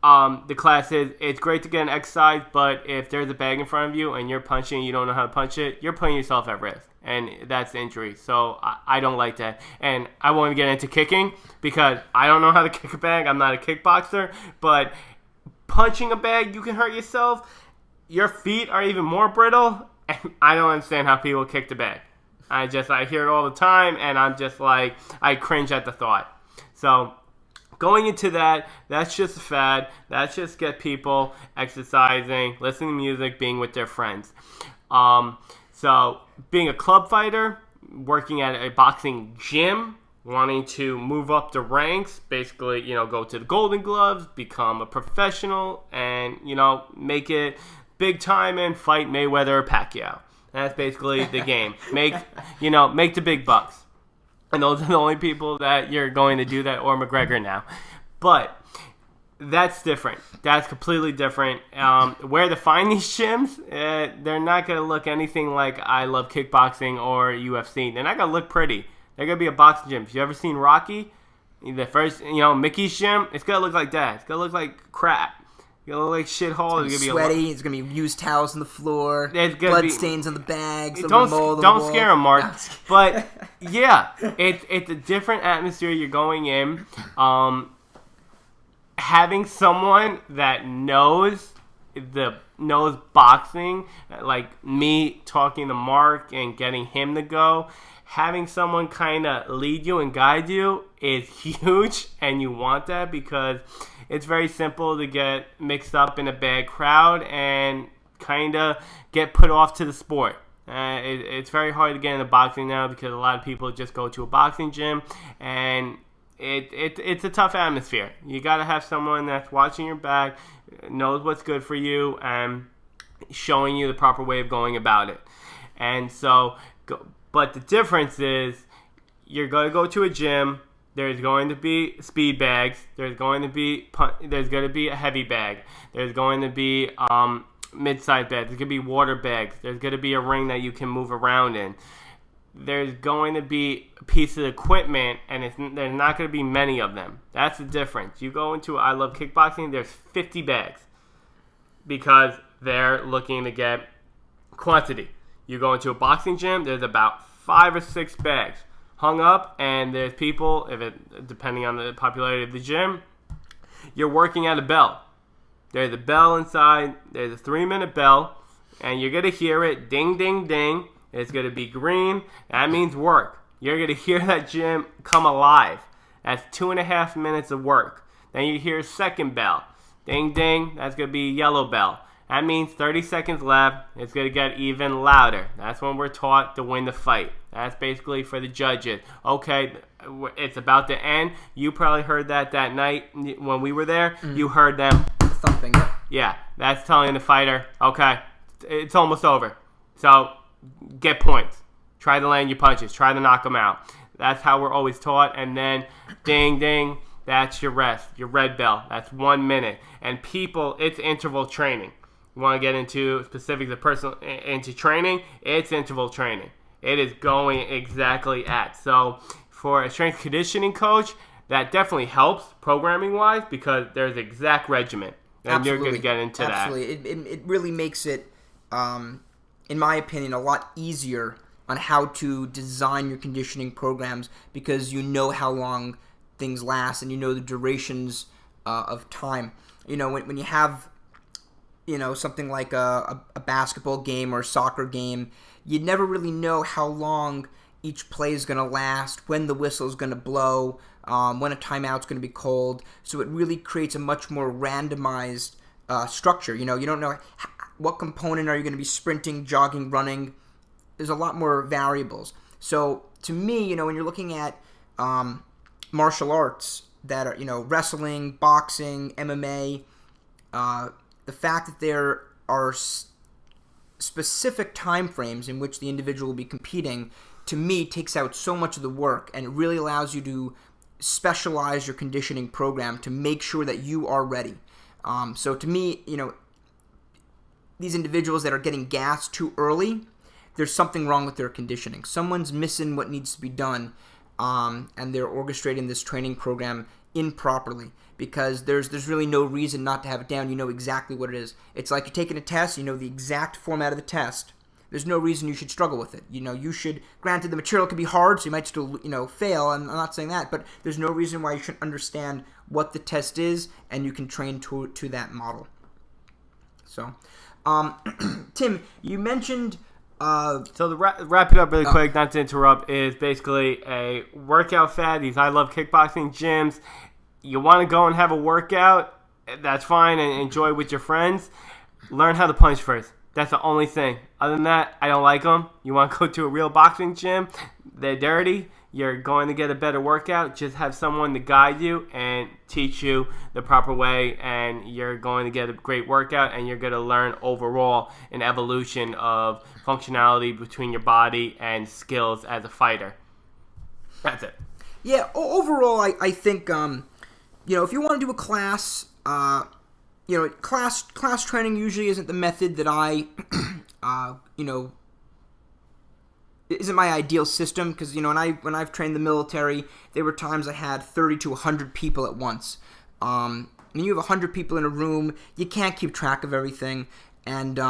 the class is, it's great to get an exercise, but if there's a bag in front of you and you're punching and you don't know how to punch it, you're putting yourself at risk. And that's injury. So I don't like that. And I won't even get into kicking because I don't know how to kick a bag. I'm not a kickboxer. But punching a bag, you can hurt yourself. Your feet are even more brittle. And I don't understand how people kick the bag. I hear it all the time, and I'm just like, I cringe at the thought. So going into that, that's just a fad. That's just get people exercising, listening to music, being with their friends. So being a club fighter, working at a boxing gym, wanting to move up the ranks, basically, go to the Golden Gloves, become a professional, and, make it big time and fight Mayweather or Pacquiao. That's basically the game. Make the big bucks. And those are the only people that you're going to do that, or McGregor now. But that's different. That's completely different. Where to find these gyms, they're not going to look anything like I Love Kickboxing or UFC. They're not going to look pretty. They're going to be a boxing gym. If you ever seen Rocky, the first, Mickey's gym, it's going to look like that. It's going to look like crap. It's going to look like shithole. It's going to be sweaty. It's going to be used towels on the floor. Blood stains on the bags. Don't scare them, Mark. But, yeah, it's a different atmosphere you're going in. Having someone that knows boxing, like me talking to Mark and getting him to go, having someone kind of lead you and guide you is huge, and you want that because it's very simple to get mixed up in a bad crowd and kind of get put off to the sport. It's very hard to get into boxing now because a lot of people just go to a boxing gym, and it's a tough atmosphere. You got to have someone that's watching your back, knows what's good for you, and showing you the proper way of going about it. And so, but the difference is you're going to go to a gym. There's going to be speed bags. There's going to be a heavy bag. There's going to be mid-sized bags. There's going to be water bags. There's going to be a ring that you can move around in. There's going to be pieces of equipment, and there's not going to be many of them. That's the difference. You go into I Love Kickboxing, there's 50 bags because they're looking to get quantity. You go into a boxing gym, there's about 5 or 6 bags hung up, and there's people, depending on the popularity of the gym, you're working at a bell. There's a bell inside. There's a 3-minute bell, and you're going to hear it ding, ding, ding. It's going to be green. That means work. You're going to hear that gym come alive. That's 2.5 minutes of work. Then you hear a second bell. Ding, ding. That's going to be a yellow bell. That means 30 seconds left. It's going to get even louder. That's when we're taught to win the fight. That's basically for the judges. Okay, it's about to end. You probably heard that night when we were there. Mm-hmm. You heard them thumping. Yeah, that's telling the fighter, okay, it's almost over. So get points. Try to land your punches. Try to knock them out. That's how we're always taught. And then, ding, ding, that's your rest, your red bell. That's 1 minute. And people, it's interval training. You want to get into specifics of into training, it's interval training. It is going exactly at. So for a strength conditioning coach, that definitely helps programming-wise because there's exact regimen. And Absolutely. You're going to get into that. Absolutely. It really makes it, in my opinion, a lot easier on how to design your conditioning programs because you know how long things last and you know the durations of time. When you have something like a basketball game or a soccer game, you never really know how long each play is going to last, when the whistle is going to blow, when a timeout's going to be called. So it really creates a much more randomized structure. You don't know what component are you going to be sprinting, jogging, running. There's a lot more variables. So to me, when you're looking at martial arts that are, wrestling, boxing, MMA, the fact that there are specific time frames in which the individual will be competing, to me, takes out so much of the work, and it really allows you to specialize your conditioning program to make sure that you are ready. So to me, these individuals that are getting gassed too early, there's something wrong with their conditioning. Someone's missing what needs to be done, and they're orchestrating this training program in properly, because there's really no reason not to have it down. You know exactly what it is. It's like you're taking a test, you know the exact format of the test. There's no reason you should struggle with it. You know, you should, granted the material could be hard, so you might still, fail. I'm not saying that, but there's no reason why you shouldn't understand what the test is, and you can train to that model. So, Tim, you mentioned... So to wrap it up really quick, not to interrupt, is basically a workout fad. These I Love Kickboxing gyms. You want to go and have a workout, that's fine, and enjoy with your friends. Learn how to punch first. That's the only thing. Other than that, I don't like them. You want to go to a real boxing gym, they're dirty. You're going to get a better workout. Just have someone to guide you and teach you the proper way, and you're going to get a great workout, and you're going to learn overall an evolution of functionality between your body and skills as a fighter. That's it. Yeah, overall, I think, if you want to do a class, class training usually isn't the method that I, isn't my ideal system, because, when I've trained the military, there were times I had 30 to 100 people at once. When you have 100 people in a room, you can't keep track of everything, and,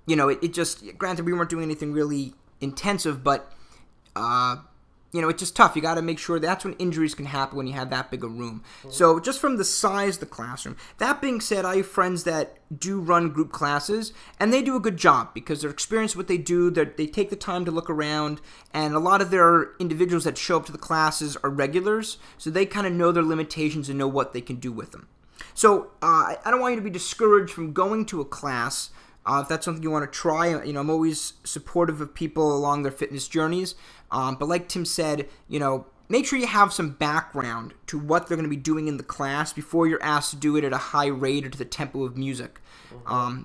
it just, granted, we weren't doing anything really intensive, but, it's just tough. You got to make sure that's when injuries can happen when you have that big a room. So just from the size of the classroom. That being said, I have friends that do run group classes, and they do a good job because they're experienced what they do. They take the time to look around, and a lot of their individuals that show up to the classes are regulars, so they kind of know their limitations and know what they can do with them. So I don't want you to be discouraged from going to a class. If that's something you want to try, I'm always supportive of people along their fitness journeys. But like Tim said, make sure you have some background to what they're going to be doing in the class before you're asked to do it at a high rate or to the tempo of music.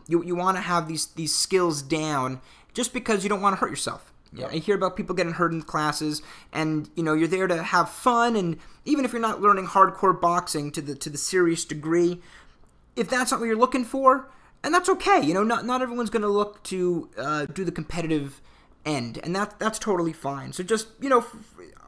You want to have these skills down just because you don't want to hurt yourself. Yeah, I hear about people getting hurt in classes, and you're there to have fun. And even if you're not learning hardcore boxing to the serious degree, if that's not what you're looking for, and that's okay. Not everyone's going to look to do the competitive end, and that's totally fine. So just,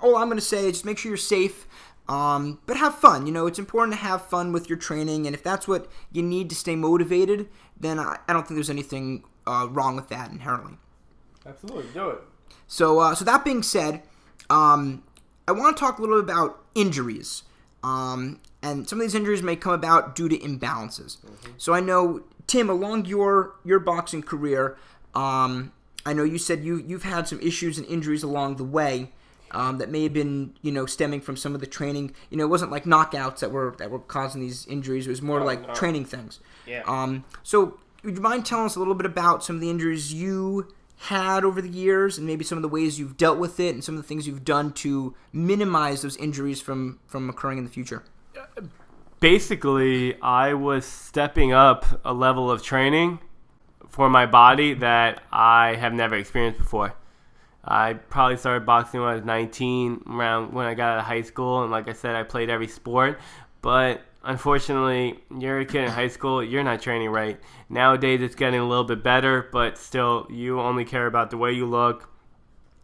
all I'm going to say is just make sure you're safe, but have fun. It's important to have fun with your training, and if that's what you need to stay motivated, then I don't think there's anything wrong with that inherently. Absolutely, do it. So that being said, I want to talk a little bit about injuries, and some of these injuries may come about due to imbalances. So I know, Tim, along your boxing career, I know you said you've had some issues and injuries along the way that may have been stemming from some of the training. It wasn't like knockouts that were causing these injuries. It was more training things. Yeah. So would you mind telling us a little bit about some of the injuries you had over the years, and maybe some of the ways you've dealt with it, and some of the things you've done to minimize those injuries from occurring in the future? Basically, I was stepping up a level of training for my body that I have never experienced before. I probably started boxing when I was 19, around when I got out of high school, and like I said, I played every sport, but unfortunately, you're a kid in high school, you're not training right. Nowadays, it's getting a little bit better, but still, you only care about the way you look,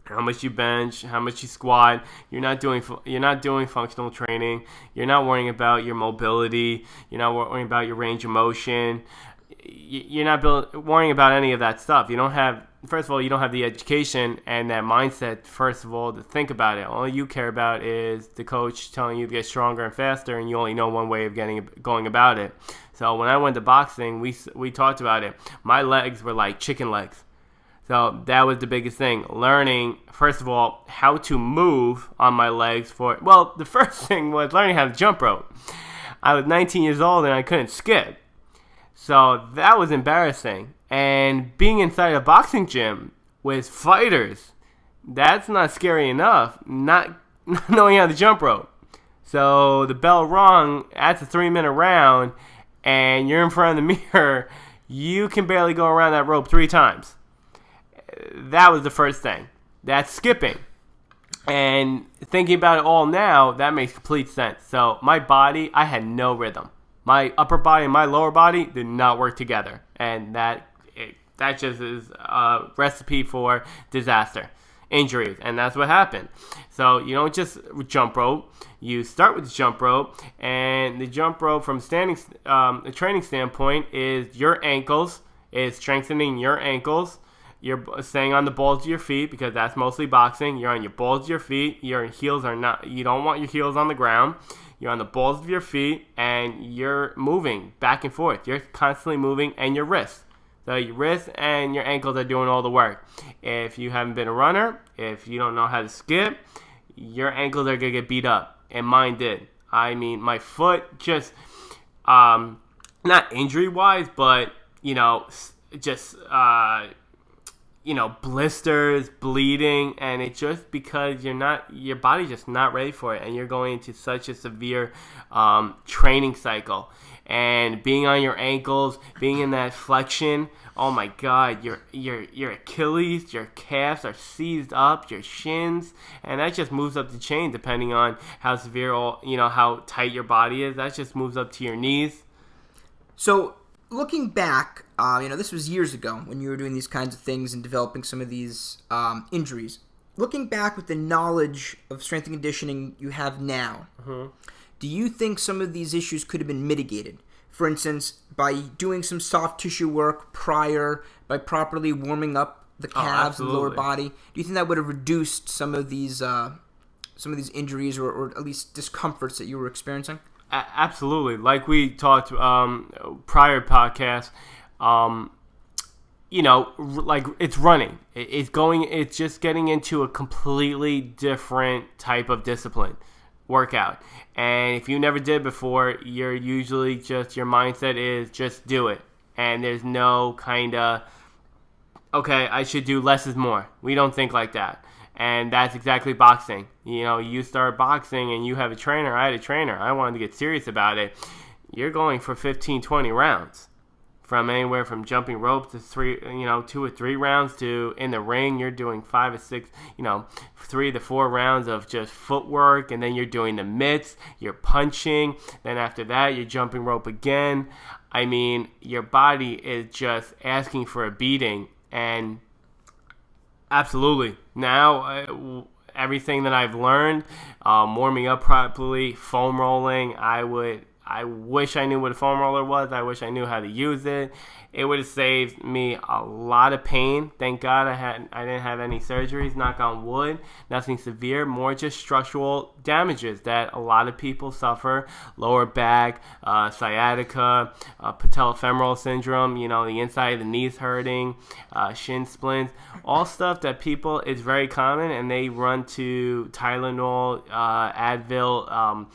how much you bench, how much you squat. You're not doing functional training. You're not worrying about your mobility. You're not worrying about your range of motion. You're not worrying about any of that stuff. You don't have the education and that mindset, first of all, to think about it. All you care about is the coach telling you to get stronger and faster, and you only know one way of going about it. So when I went to boxing, we talked about it. My legs were like chicken legs. So that was the biggest thing. Learning, first of all, how to move on my legs the first thing was learning how to jump rope. I was 19 years old and I couldn't skip. So that was embarrassing. And being inside a boxing gym with fighters, that's not scary enough, not knowing how to jump rope. So the bell rung, that's a 3-minute round, and you're in front of the mirror, you can barely go around that rope 3 times. That was the first thing. That's skipping. And thinking about it all now, that makes complete sense. So my body, I had no rhythm. My upper body and my lower body did not work together. And that just is a recipe for disaster. injuries, and that's what happened. So you don't just jump rope. You start with the jump rope, and the jump rope from a training standpoint is your ankles, is strengthening your ankles. You're staying on the balls of your feet because that's mostly boxing. You're on your balls of your feet. Your heels are not. You don't want your heels on the ground. You're on the balls of your feet, and you're moving back and forth. You're constantly moving, and your wrists. So your wrists and your ankles are doing all the work. If you haven't been a runner, if you don't know how to skip, your ankles are going to get beat up. And mine did. I mean, my foot just, not injury-wise, but, just, blisters, bleeding, and it's just because your body's just not ready for it, and you're going into such a severe training cycle. And being on your ankles, being in that flexion, oh my God, your Achilles, your calves are seized up, your shins, and that just moves up the chain depending on how severe, how tight your body is. That just moves up to your knees. So, looking back, this was years ago when you were doing these kinds of things and developing some of these injuries. Looking back with the knowledge of strength and conditioning you have now, do you think some of these issues could have been mitigated? For instance, by doing some soft tissue work prior, by properly warming up the calves and lower body. Do you think that would have reduced some of these injuries or at least discomforts that you were experiencing? Absolutely. Like we talked prior podcasts, like it's running. It's just getting into a completely different type of discipline workout. And if you never did before, you're usually just, your mindset is just do it. And there's no kind of, okay, I should do less is more. We don't think like that. And that's exactly boxing. You start boxing and you have a trainer. I had a trainer. I wanted to get serious about it. You're going for 15, 20 rounds. From anywhere from jumping rope to 2 or 3 rounds to in the ring, you're doing 5 or 6, 3 to 4 rounds of just footwork, and then you're doing the mitts, you're punching, then after that you're jumping rope again. I mean, your body is just asking for a beating, and absolutely. Now, everything that I've learned, warming up properly, foam rolling, I wish I knew what a foam roller was. I wish I knew how to use it. It would have saved me a lot of pain. Thank God I didn't have any surgeries, knock on wood. Nothing severe, more just structural damages that a lot of people suffer. Lower back, sciatica, patellofemoral syndrome, the inside of the knees hurting, shin splints. All stuff that people, is very common, and they run to Tylenol, Advil,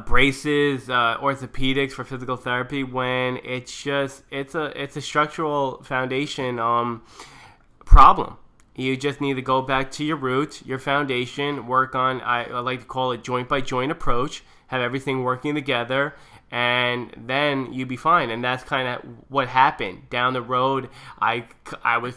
braces, orthopedics for physical therapy, when it's a structural foundation problem. You just need to go back to your roots, your foundation, work on, I like to call it joint by joint approach, have everything working together, and then you'd be fine. And that's kind of what happened. Down the road, I was,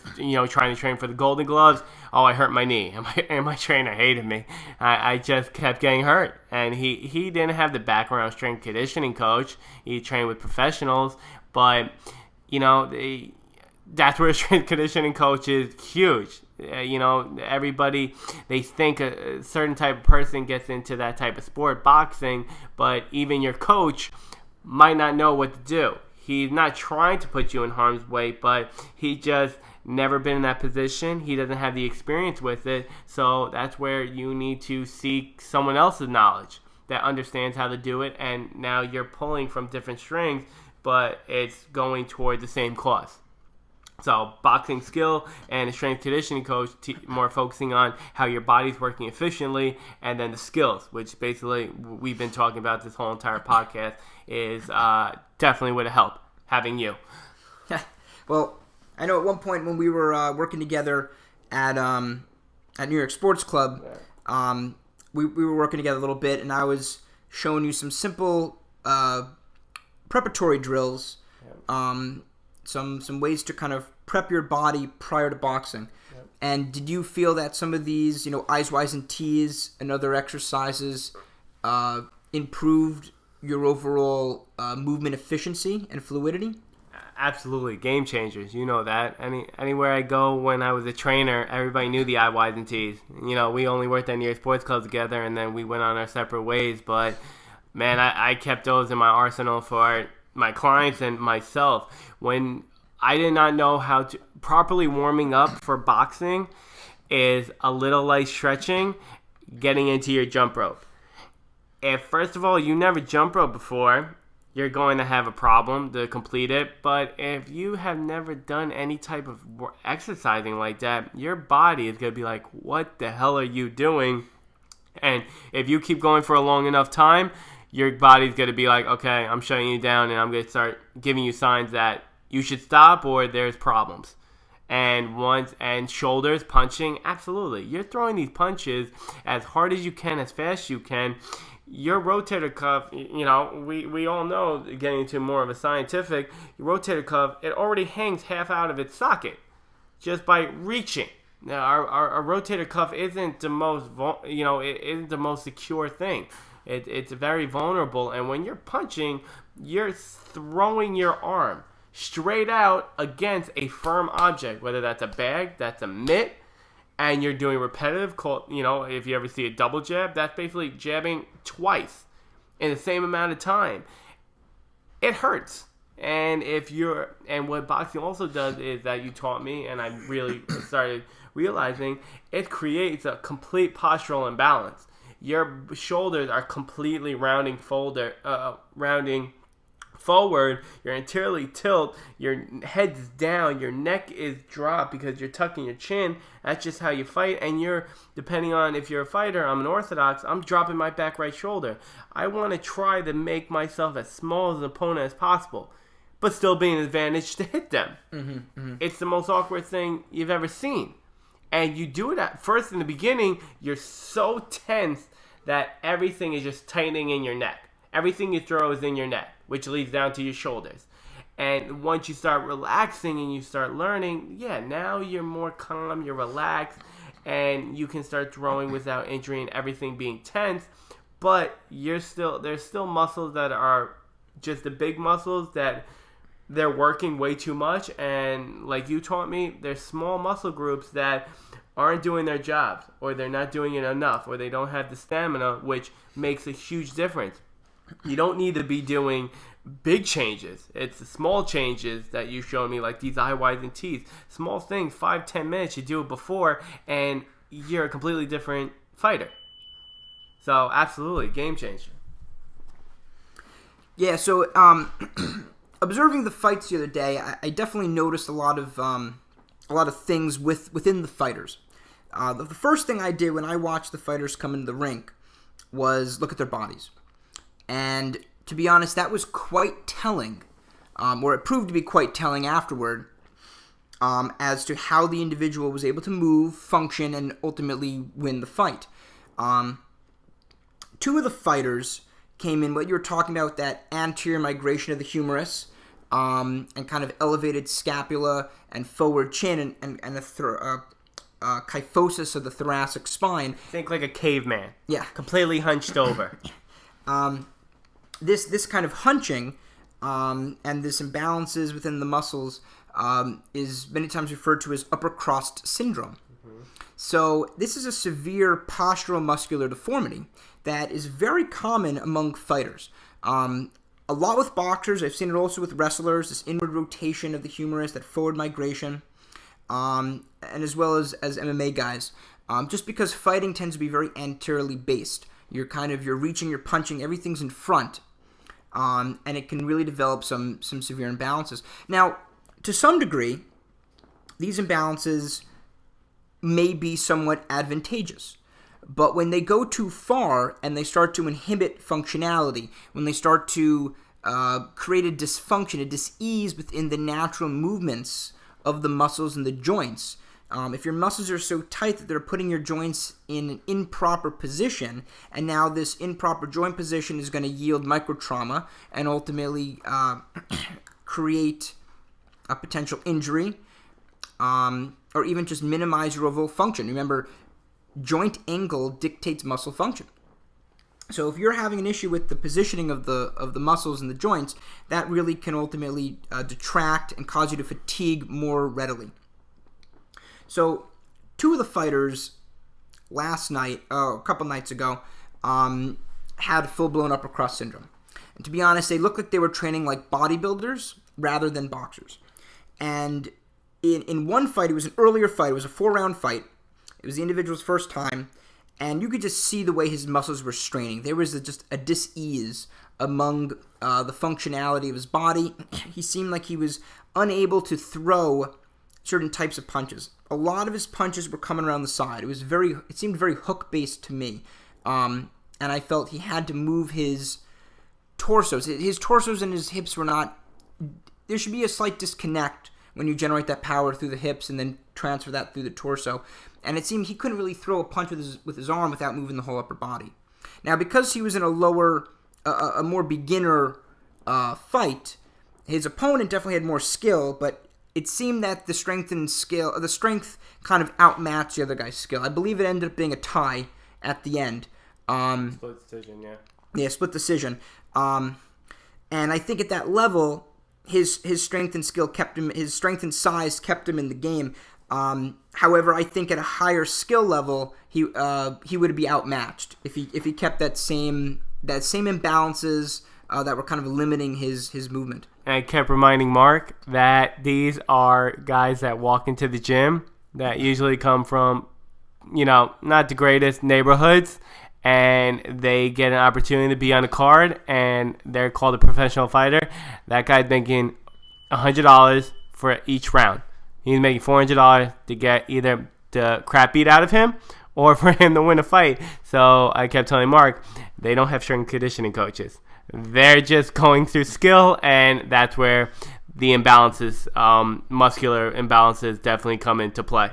trying to train for the Golden Gloves. Oh, I hurt my knee. And my trainer hated me. I just kept getting hurt. And he didn't have the background strength conditioning coach. He trained with professionals. But, that's where a strength conditioning coach is huge. Everybody, they think a certain type of person gets into that type of sport, boxing, but even your coach might not know what to do. He's not trying to put you in harm's way, but he just never been in that position. He doesn't have the experience with it, so that's where you need to seek someone else's knowledge that understands how to do it, and now you're pulling from different strings, but it's going toward the same cause. So boxing skill and a strength conditioning coach more focusing on how your body's working efficiently, and then the skills, which basically we've been talking about this whole entire podcast, is definitely would have helped having you. Well, I know at one point when we were working together at New York Sports Club, we were working together a little bit, and I was showing you some simple preparatory drills, some ways to kind of prep your body prior to boxing. Yep. And did you feel that some of these, eyes, wise, and tees and other exercises improved your overall movement efficiency and fluidity? Absolutely, game changers. You know that. Anywhere I go when I was a trainer, everybody knew the I, Y's, and T's. You know, we only worked at New York Sports Club together, and then we went on our separate ways. But man, I kept those in my arsenal for my clients and myself. When I did not know how to properly warming up for boxing is a little light stretching, getting into your jump rope. If first of all you never jump rope before, you're going to have a problem to complete it. But if you have never done any type of exercising like that, your body is going to be like, what the hell are you doing? And if you keep going for a long enough time, your body's going to be like, okay, I'm shutting you down, and I'm going to start giving you signs that you should stop or there's problems. And shoulders, punching, absolutely. You're throwing these punches as hard as you can, as fast as you can. Your rotator cuff, you know, we all know, getting into more of a scientific, your rotator cuff, it already hangs half out of its socket just by reaching. Now, our rotator cuff isn't the most, it isn't the most secure thing. It's very vulnerable, and when you're punching, you're throwing your arm straight out against a firm object, whether that's a bag, that's a mitt, and you're doing repetitive, if you ever see a double jab, that's basically jabbing twice in the same amount of time. It hurts. And what boxing also does is that you taught me, and I really started realizing, it creates a complete postural imbalance. Your shoulders are completely rounding forward, you're anteriorly tilt, your head's down, your neck is dropped because you're tucking your chin. That's just how you fight. And you're, depending on if you're a fighter, I'm an orthodox, I'm dropping my back right shoulder. I want to try to make myself as small as an opponent as possible, but still being an advantage to hit them. It's the most awkward thing you've ever seen. And you do it at first in the beginning, you're so tense that everything is just tightening in your neck. Everything you throw is in your neck, which leads down to your shoulders. And once you start relaxing and you start learning, now you're more calm, you're relaxed, and you can start throwing without injury and everything being tense. But there's still muscles that are just the big muscles that they're working way too much. And like you taught me, there's small muscle groups that aren't doing their jobs, or they're not doing it enough, or they don't have the stamina, which makes a huge difference. You don't need to be doing big changes. It's the small changes that you showed me, like these I, Y's, and T's. Small things, 5-10 minutes, you do it before, and you're a completely different fighter. So, absolutely, game changer. Yeah, so observing the fights the other day, I definitely noticed a lot of things within the fighters. The first thing I did when I watched the fighters come into the rink was look at their bodies. And to be honest, that was quite telling, or it proved to be quite telling afterward, as to how the individual was able to move, function, and ultimately win the fight. Two of the fighters came in, what you were talking about, that anterior migration of the humerus, and kind of elevated scapula and forward chin, and a kyphosis of the thoracic spine. Think like a caveman. Yeah. Completely hunched over. This kind of hunching and this imbalances within the muscles is many times referred to as upper crust syndrome. So this is a severe postural muscular deformity that is very common among fighters. A lot with boxers. I've seen it also with wrestlers, this inward rotation of the humerus, that forward migration, and as well as MMA guys. Just because fighting tends to be very anteriorly based. You're reaching, you're punching, everything's in front. And it can really develop some severe imbalances. Now, to some degree, these imbalances may be somewhat advantageous. But when they go too far and they start to inhibit functionality, when they start to create a dysfunction, a dis-ease within the natural movements of the muscles and the joints, if your muscles are so tight that they're putting your joints in an improper position, and now this improper joint position is going to yield microtrauma and ultimately create a potential injury, or even just minimize your overall function. Remember, joint angle dictates muscle function. So if you're having an issue with the positioning of the muscles and the joints, that really can ultimately detract and cause you to fatigue more readily. So 2 of the fighters last night, a couple nights ago, had full-blown upper-crust syndrome. And to be honest, they looked like they were training like bodybuilders rather than boxers. And in one fight, it was an earlier fight, it was a 4-round fight. It was the individual's first time, and you could just see the way his muscles were straining. There was just a dis-ease among the functionality of his body. He seemed like he was unable to throw certain types of punches. A lot of his punches were coming around the side. It seemed very hook-based to me. And I felt he had to move his torsos. His torsos and his hips were not... There should be a slight disconnect when you generate that power through the hips and then transfer that through the torso. And it seemed he couldn't really throw a punch with his arm without moving the whole upper body. Now, because he was in a more beginner fight, his opponent definitely had more skill, but it seemed that the strength kind of outmatched the other guy's skill. I believe it ended up being a tie at the end. Split decision, yeah. Yeah, split decision. And I think at that level, his strength and skill kept him. His strength and size kept him in the game. However, I think at a higher skill level, he would be outmatched if he kept that same imbalances that were kind of limiting his movement. And I kept reminding Mark that these are guys that walk into the gym that usually come from, not the greatest neighborhoods, and they get an opportunity to be on a card, and they're called a professional fighter. That guy's making $100 for each round. He's making $400 to get either the crap beat out of him or for him to win a fight. So I kept telling Mark, they don't have strength and conditioning coaches. They're just going through skill, and that's where the imbalances, muscular imbalances, definitely come into play.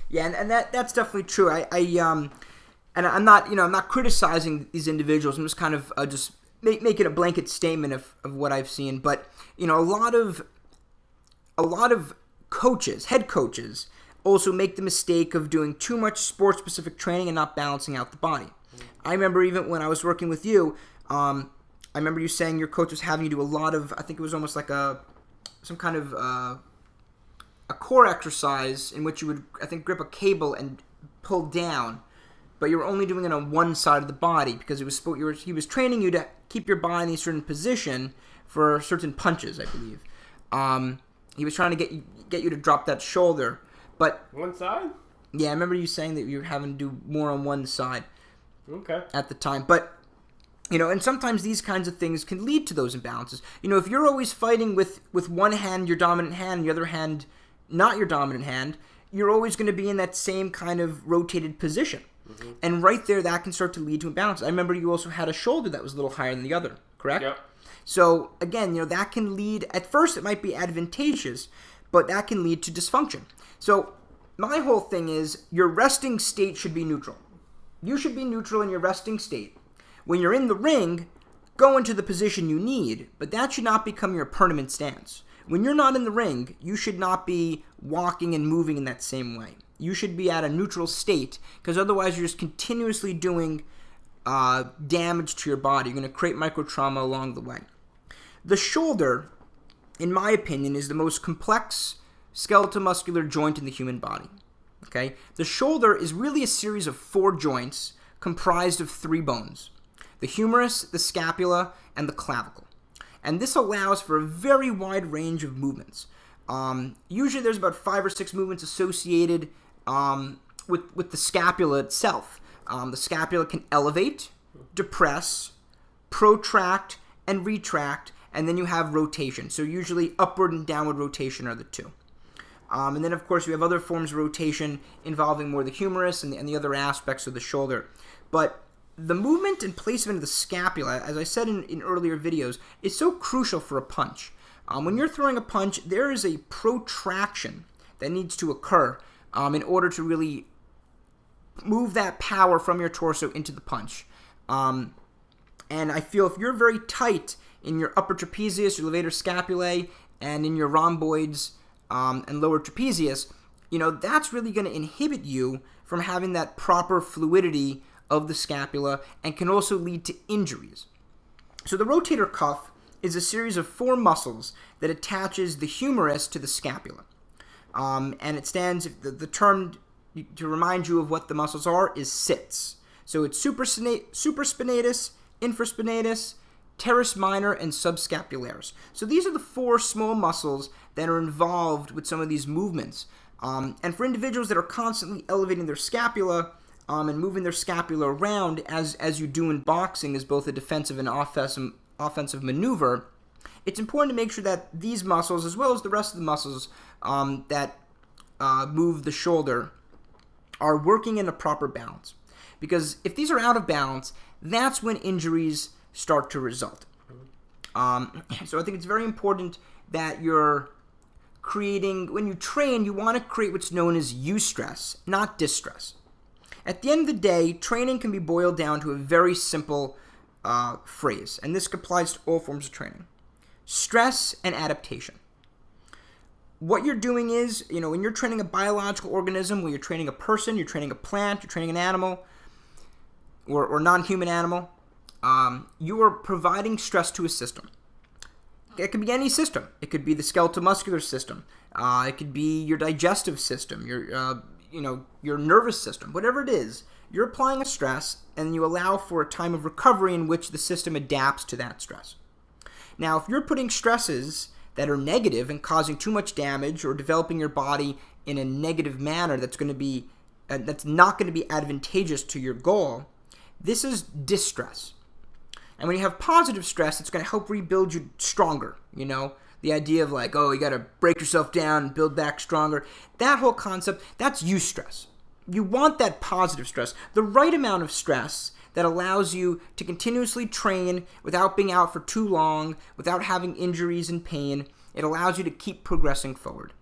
Yeah, and that's definitely true. And I'm not criticizing these individuals. I'm just kind of just making a blanket statement of what I've seen. But a lot of coaches, head coaches, also make the mistake of doing too much sport-specific training and not balancing out the body. I remember even when I was working with you, I remember you saying your coach was having you do a lot of, I think it was almost like some kind of a core exercise in which you would, I think, grip a cable and pull down, but you were only doing it on one side of the body because he was training you to keep your body in a certain position for certain punches, I believe. He was trying to get you to drop that shoulder, but one side? Yeah, I remember you saying that you were having to do more on one side. Okay. At the time, but and sometimes these kinds of things can lead to those imbalances. If you're always fighting with one hand, your dominant hand, and the other hand, not your dominant hand, you're always going to be in that same kind of rotated position. Mm-hmm. And right there, that can start to lead to imbalance. I remember you also had a shoulder that was a little higher than the other, correct? Yep. So, again, that can lead, at first it might be advantageous, but that can lead to dysfunction. So, my whole thing is, your resting state should be neutral. You should be neutral in your resting state. When you're in the ring, go into the position you need, but that should not become your permanent stance. When you're not in the ring, you should not be walking and moving in that same way. You should be at a neutral state, because otherwise you're just continuously doing damage to your body. You're going to create microtrauma along the way. The shoulder, in my opinion, is the most complex skeletal muscular joint in the human body. Okay? The shoulder is really a series of 4 joints comprised of 3 bones: the humerus, the scapula, and the clavicle. And this allows for a very wide range of movements. Usually there's about 5 or 6 movements associated with the scapula itself. The scapula can elevate, depress, protract, and retract, and then you have rotation. So usually upward and downward rotation are the 2. And then, of course, you have other forms of rotation involving more the humerus and the other aspects of the shoulder. But the movement and placement of the scapula, as I said in earlier videos, is so crucial for a punch. When you're throwing a punch, there is a protraction that needs to occur in order to really move that power from your torso into the punch. And I feel if you're very tight in your upper trapezius, your levator scapulae, and in your rhomboids and lower trapezius, that's really going to inhibit you from having that proper fluidity of the scapula and can also lead to injuries. So the rotator cuff is a series of 4 muscles that attaches the humerus to the scapula. And it stands, the term to remind you of what the muscles are is SITS. So it's supraspinatus, infraspinatus, teres minor, and subscapularis. So these are the 4 small muscles that are involved with some of these movements. And for individuals that are constantly elevating their scapula and moving their scapula around, as you do in boxing as both a defensive and offensive maneuver, it's important to make sure that these muscles, as well as the rest of the muscles that move the shoulder, are working in a proper balance. Because if these are out of balance, that's when injuries start to result. So I think it's very important that you're creating, when you train, you want to create what's known as eustress, not distress. At the end of the day, training can be boiled down to a very simple phrase, and this applies to all forms of training. Stress and adaptation. What you're doing is, when you're training a biological organism, when you're training a person, you're training a plant, you're training an animal, or non-human animal, you are providing stress to a system. It could be any system. It could be the skeletal muscular system. It could be your digestive system, your nervous system, whatever it is. You're applying a stress, and you allow for a time of recovery in which the system adapts to that stress. Now, if you're putting stresses that are negative and causing too much damage or developing your body in a negative manner that's not going to be advantageous to your goal, this is distress. And when you have positive stress, it's going to help rebuild you stronger, The idea of you got to break yourself down and build back stronger. That whole concept, that's eustress. You want that positive stress, the right amount of stress that allows you to continuously train without being out for too long, without having injuries and pain. It allows you to keep progressing forward.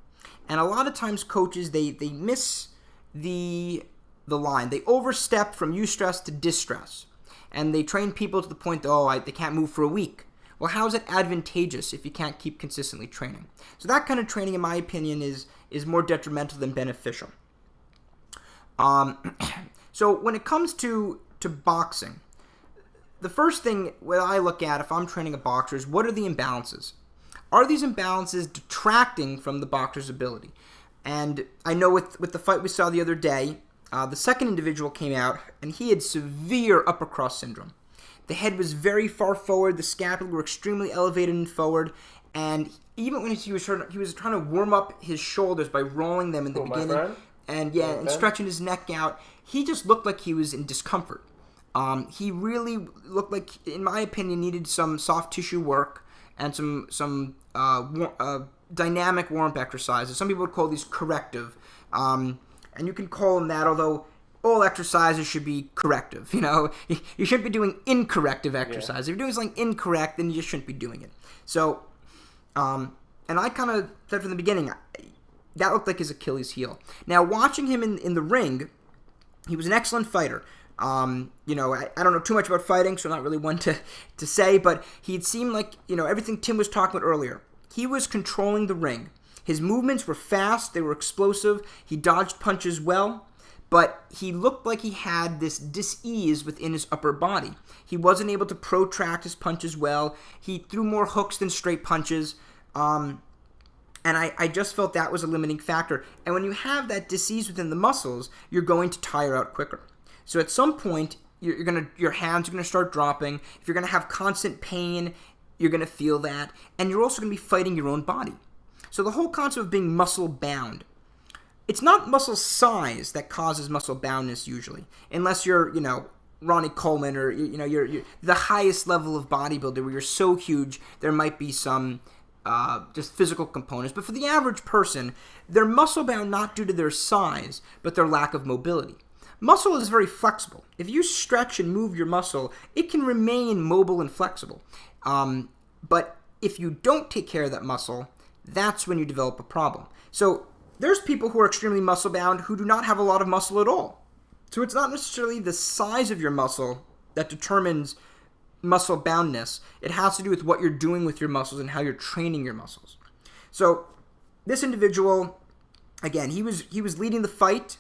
And a lot of times coaches, they miss the line. They overstep from eustress to distress. And they train people to the point that, they can't move for a week. Well, how is it advantageous if you can't keep consistently training? So that kind of training, in my opinion, is more detrimental than beneficial. So when it comes to boxing, the first thing that I look at if I'm training a boxer is, what are the imbalances? Are these imbalances detracting from the boxer's ability? And I know with the fight we saw the other day, the second individual came out, and he had severe uppercut syndrome. The head was very far forward, the scapula were extremely elevated and forward, and even when he was trying to warm up his shoulders by rolling them in the beginning, and stretching his neck out, he just looked like he was in discomfort. He really looked like, in my opinion, needed some soft tissue work and some dynamic warm-up exercises. Some people would call these corrective. And you can call them that, although all exercises should be corrective. You shouldn't be doing incorrective exercise. If you're doing something incorrect, then you just shouldn't be doing it. So, and I kind of said from the beginning, that looked like his Achilles heel. Now, watching him in the ring, he was an excellent fighter. I don't know too much about fighting, so I'm not really one to say, but he seemed like, everything Tim was talking about earlier. He was controlling the ring. His movements were fast, they were explosive, he dodged punches well, but he looked like he had this dis-ease within his upper body. He wasn't able to protract his punches well, he threw more hooks than straight punches, and I just felt that was a limiting factor. And when you have that dis-ease within the muscles, you're going to tire out quicker. So at some point, your hands are going to start dropping. If you're going to have constant pain, you're going to feel that, and you're also going to be fighting your own body. So the whole concept of being muscle bound, it's not muscle size that causes muscle boundness usually, unless you're, Ronnie Coleman or, you're the highest level of bodybuilder where you're so huge, there might be some just physical components. But for the average person, they're muscle bound not due to their size, but their lack of mobility. Muscle is very flexible. If you stretch and move your muscle, it can remain mobile and flexible. But if you don't take care of that muscle, that's when you develop a problem. So there's people who are extremely muscle bound who do not have a lot of muscle at all. So it's not necessarily the size of your muscle that determines muscle boundness. It has to do with what you're doing with your muscles and how you're training your muscles. So this individual, again, he was leading the fight.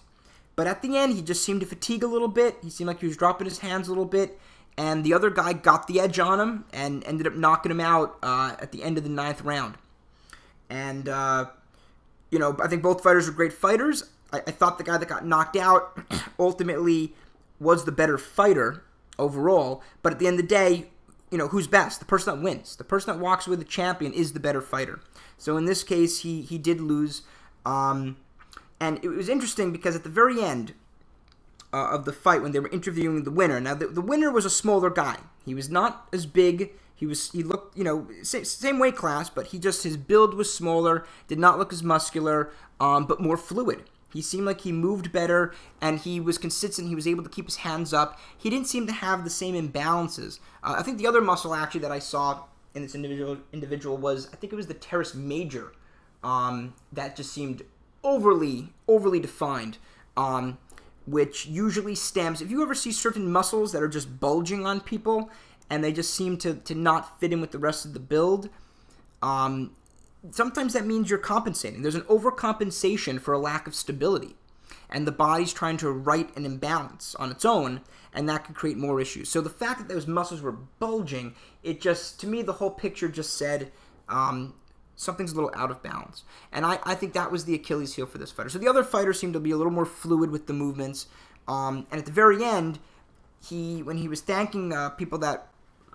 But at the end, he just seemed to fatigue a little bit. He seemed like he was dropping his hands a little bit. And the other guy got the edge on him and ended up knocking him out at the end of the 9th round. And, I think both fighters were great fighters. I thought the guy that got knocked out ultimately was the better fighter overall. But at the end of the day, who's best? The person that wins. The person that walks away the champion is the better fighter. So in this case, he did lose. And it was interesting because at the very end of the fight, when they were interviewing the winner, now the winner was a smaller guy. He was not as big. He looked, same weight class, but his build was smaller, did not look as muscular, but more fluid. He seemed like he moved better, and he was consistent. He was able to keep his hands up. He didn't seem to have the same imbalances. I think the other muscle actually that I saw in this individual was, I think it was the teres major, that just seemed overly defined, which usually stems, if you ever see certain muscles that are just bulging on people and they just seem to not fit in with the rest of the build, sometimes that means you're compensating. There's an overcompensation for a lack of stability, and the body's trying to right an imbalance on its own, and that could create more issues. So the fact that those muscles were bulging, to me, the whole picture just said, something's a little out of balance. And I think that was the Achilles heel for this fighter. So the other fighter seemed to be a little more fluid with the movements. And at the very end, when he was thanking people that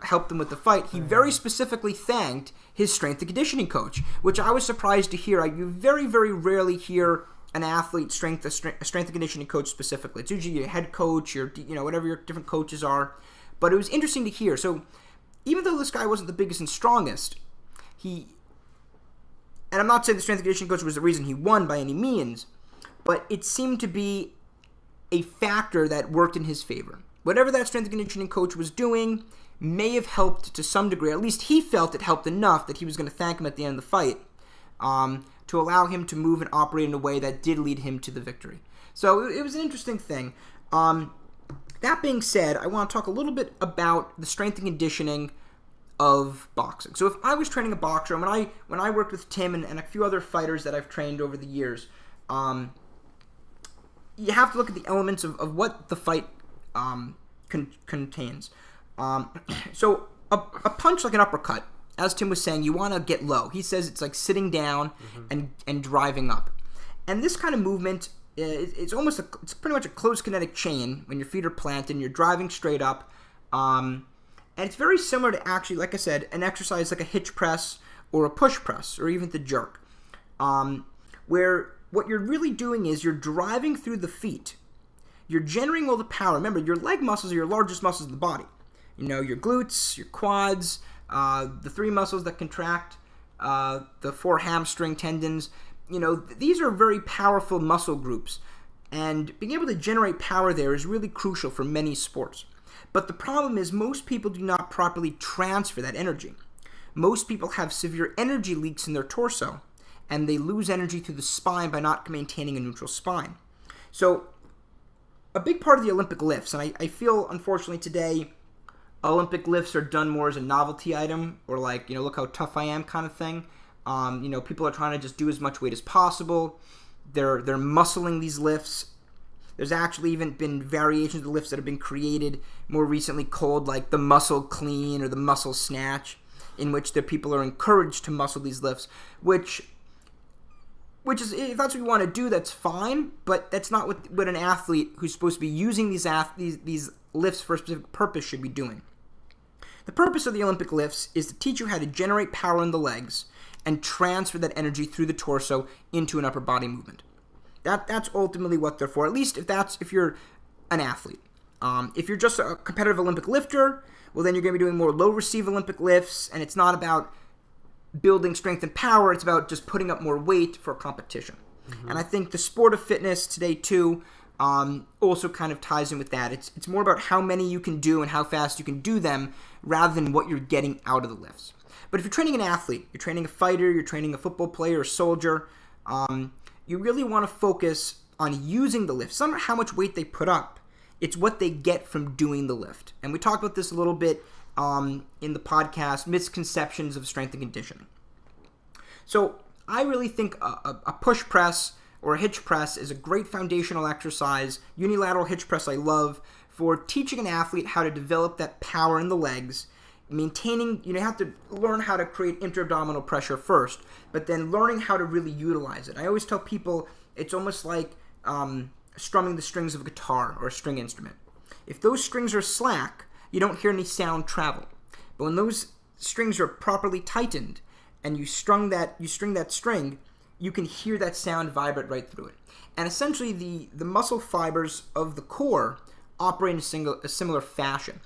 helped him with the fight, he very specifically thanked his strength and conditioning coach, which I was surprised to hear. You very, very rarely hear an athlete a strength and conditioning coach specifically. It's usually your head coach, whatever your different coaches are. But it was interesting to hear. So even though this guy wasn't the biggest and strongest, and I'm not saying the strength and conditioning coach was the reason he won by any means, but it seemed to be a factor that worked in his favor. Whatever that strength and conditioning coach was doing may have helped to some degree. At least he felt it helped enough that he was going to thank him at the end of the fight to allow him to move and operate in a way that did lead him to the victory. So it was an interesting thing. That being said, I want to talk a little bit about the strength and conditioning of boxing. So if I was training a boxer, and when I worked with Tim and a few other fighters that I've trained over the years, you have to look at the elements of what the fight contains. So a punch like an uppercut, as Tim was saying, you want to get low. He says it's like sitting down and driving up. And this kind of movement, it's pretty much a closed kinetic chain when your feet are planted and you're driving straight up. And it's very similar to actually, like I said, an exercise like a hitch press or a push press or even the jerk, where what you're really doing is you're driving through the feet. You're generating all the power. Remember, your leg muscles are your largest muscles in the body. Your glutes, your quads, the 3 muscles that contract, the 4 hamstring tendons. These are very powerful muscle groups. And being able to generate power there is really crucial for many sports. But the problem is most people do not properly transfer that energy. Most people have severe energy leaks in their torso, and they lose energy through the spine by not maintaining a neutral spine. So a big part of the Olympic lifts, and I feel, unfortunately, today, Olympic lifts are done more as a novelty item, or like, look how tough I am kind of thing. People are trying to just do as much weight as possible. They're muscling these lifts. There's actually even been variations of the lifts that have been created more recently called like the muscle clean or the muscle snatch, in which the people are encouraged to muscle these lifts, which is, if that's what you want to do, that's fine, but that's not what an athlete who's supposed to be using these lifts for a specific purpose should be doing. The purpose of the Olympic lifts is to teach you how to generate power in the legs and transfer that energy through the torso into an upper body movement. That's ultimately what they're for, at least if you're an athlete. If you're just a competitive Olympic lifter, well, then you're going to be doing more low-receive Olympic lifts, and it's not about building strength and power. It's about just putting up more weight for competition. Mm-hmm. And I think the sport of fitness today, too, also kind of ties in with that. It's more about how many you can do and how fast you can do them rather than what you're getting out of the lifts. But if you're training an athlete, you're training a fighter, you're training a football player, a soldier, you really want to focus on using the lift. It's not how much weight they put up. It's what they get from doing the lift. And we talked about this a little bit in the podcast, Misconceptions of Strength and Conditioning. So I really think a push press or a hitch press is a great foundational exercise. Unilateral hitch press I love for teaching an athlete how to develop that power in the legs, maintaining, you have to learn how to create intra-abdominal pressure first, but then learning how to really utilize it. I always tell people it's almost like strumming the strings of a guitar or a string instrument. If those strings are slack, you don't hear any sound travel. But when those strings are properly tightened and you string that string, you can hear that sound vibrate right through it. And essentially the muscle fibers of the core operate in a similar fashion.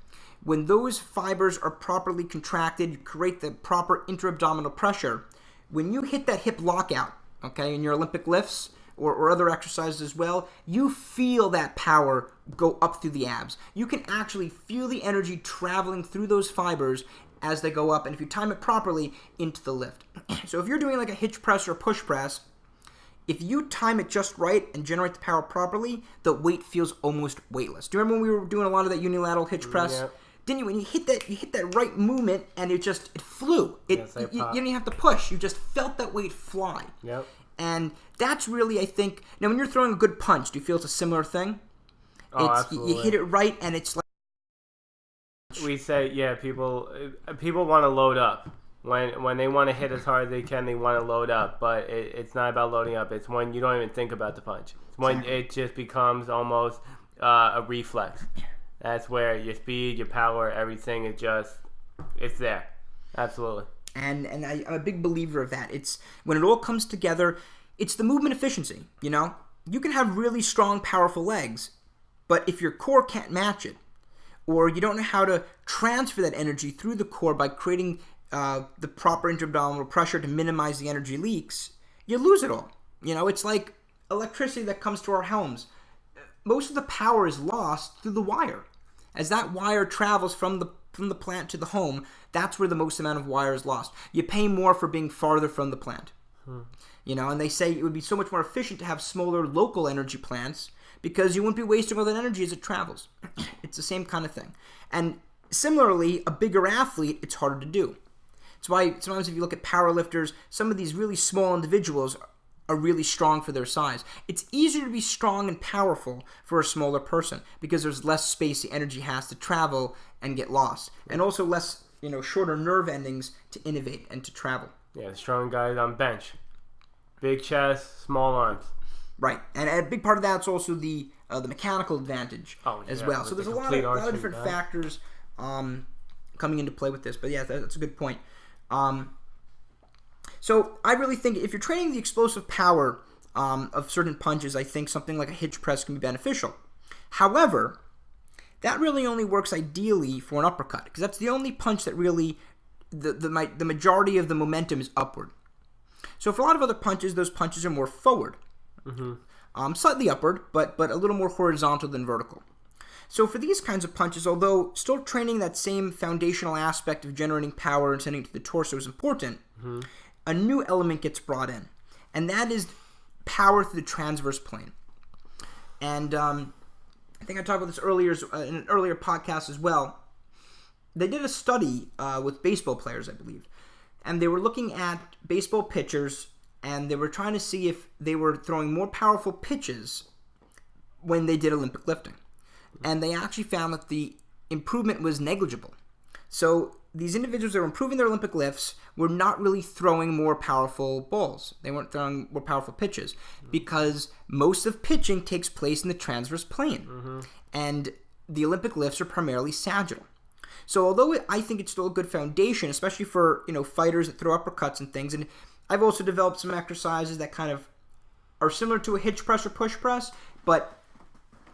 When those fibers are properly contracted, you create the proper intra-abdominal pressure. When you hit that hip lockout, okay, in your Olympic lifts or other exercises as well, you feel that power go up through the abs. You can actually feel the energy traveling through those fibers as they go up, and if you time it properly, into the lift. So if you're doing like a hitch press or a push press, if you time it just right and generate the power properly, the weight feels almost weightless. Do you remember when we were doing a lot of that unilateral hitch press? Yep. Didn't you? When you hit that right movement, and it flew. You didn't even have to push. You just felt that weight fly. Yep. And that's really, I think, now when you're throwing a good punch, do you feel it's a similar thing? Absolutely. You hit it right, and it's like... We say, people want to load up. When they want to hit as hard as they can, they want to load up. But it's not about loading up. It's when you don't even think about the punch. It's when it just becomes almost a reflex. That's where your speed, your power, everything is it's there. Absolutely. And I'm a big believer of that. It's when it all comes together, it's the movement efficiency, You can have really strong, powerful legs, but if your core can't match it, or you don't know how to transfer that energy through the core by creating the proper intra-abdominal pressure to minimize the energy leaks, you lose it all. It's like electricity that comes to our homes. Most of the power is lost through the wire. As that wire travels from the plant to the home, that's where the most amount of wire is lost. You pay more for being farther from the plant. And they say it would be so much more efficient to have smaller local energy plants because you wouldn't be wasting all that energy as it travels. It's the same kind of thing. And similarly, a bigger athlete, it's harder to do. That's why sometimes if you look at powerlifters, some of these really small individuals are really strong for their size. It's easier to be strong and powerful for a smaller person because there's less space the energy has to travel and get lost. And also less, shorter nerve endings to innovate and to travel. Yeah, the strong guys on bench. Big chest, small arms. Right. And a big part of that's also the mechanical advantage as well. So there's a lot of different factors coming into play with this. But yeah, that's a good point. So I really think if you're training the explosive power of certain punches, I think something like a hitch press can be beneficial. However, that really only works ideally for an uppercut because that's the only punch that really the majority of the momentum is upward. So for a lot of other punches, those punches are more forward, slightly upward, but a little more horizontal than vertical. So for these kinds of punches, although still training that same foundational aspect of generating power and sending it to the torso is important, a new element gets brought in, and that is power through the transverse plane. And I think I talked about this earlier in an earlier podcast as well. They did a study with baseball players, I believe, and they were looking at baseball pitchers, and they were trying to see if they were throwing more powerful pitches when they did Olympic lifting. And they actually found that the improvement was negligible. So these individuals that were improving their Olympic lifts were not really throwing more powerful balls. They weren't throwing more powerful pitches because most of pitching takes place in the transverse plane. And the Olympic lifts are primarily sagittal. So although I think it's still a good foundation, especially for fighters that throw uppercuts and things, and I've also developed some exercises that kind of are similar to a hitch press or push press, but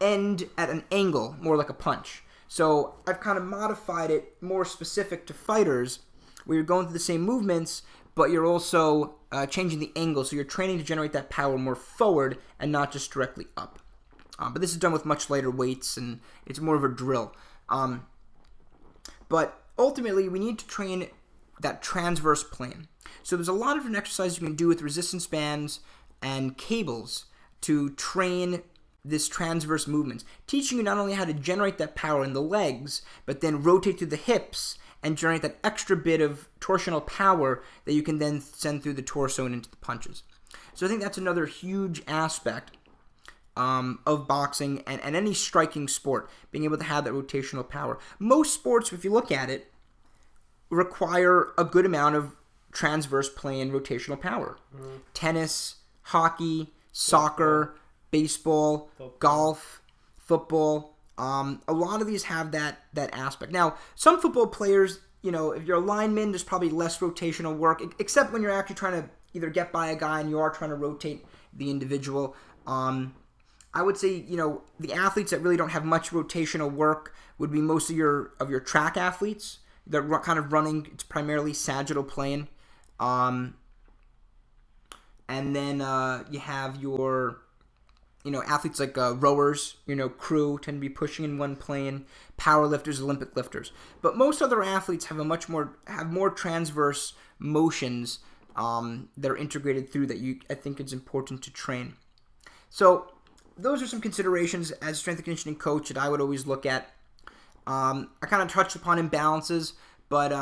end at an angle, more like a punch. So I've kind of modified it more specific to fighters, where you're going through the same movements, but you're also changing the angle, so you're training to generate that power more forward and not just directly up. But this is done with much lighter weights, and it's more of a drill. But ultimately, we need to train that transverse plane. So there's a lot of different exercises you can do with resistance bands and cables to train this transverse movements, teaching you not only how to generate that power in the legs, but then rotate through the hips and generate that extra bit of torsional power that you can then send through the torso and into the punches. So I think that's another huge aspect of boxing and any striking sport, being able to have that rotational power. Most sports, if you look at it, require a good amount of transverse play and rotational power. Tennis, hockey, soccer, baseball, golf, football. A lot of these have that aspect. Now, some football players, if you're a lineman, there's probably less rotational work, except when you're actually trying to either get by a guy and you are trying to rotate the individual. I would say, the athletes that really don't have much rotational work would be most of your track athletes. They're kind of running, it's primarily sagittal plane. And then you have your, athletes like rowers, crew tend to be pushing in one plane, power lifters, Olympic lifters. But most other athletes have more transverse motions that are integrated through that I think it's important to train. So those are some considerations as a strength and conditioning coach that I would always look at. I kind of touched upon imbalances, but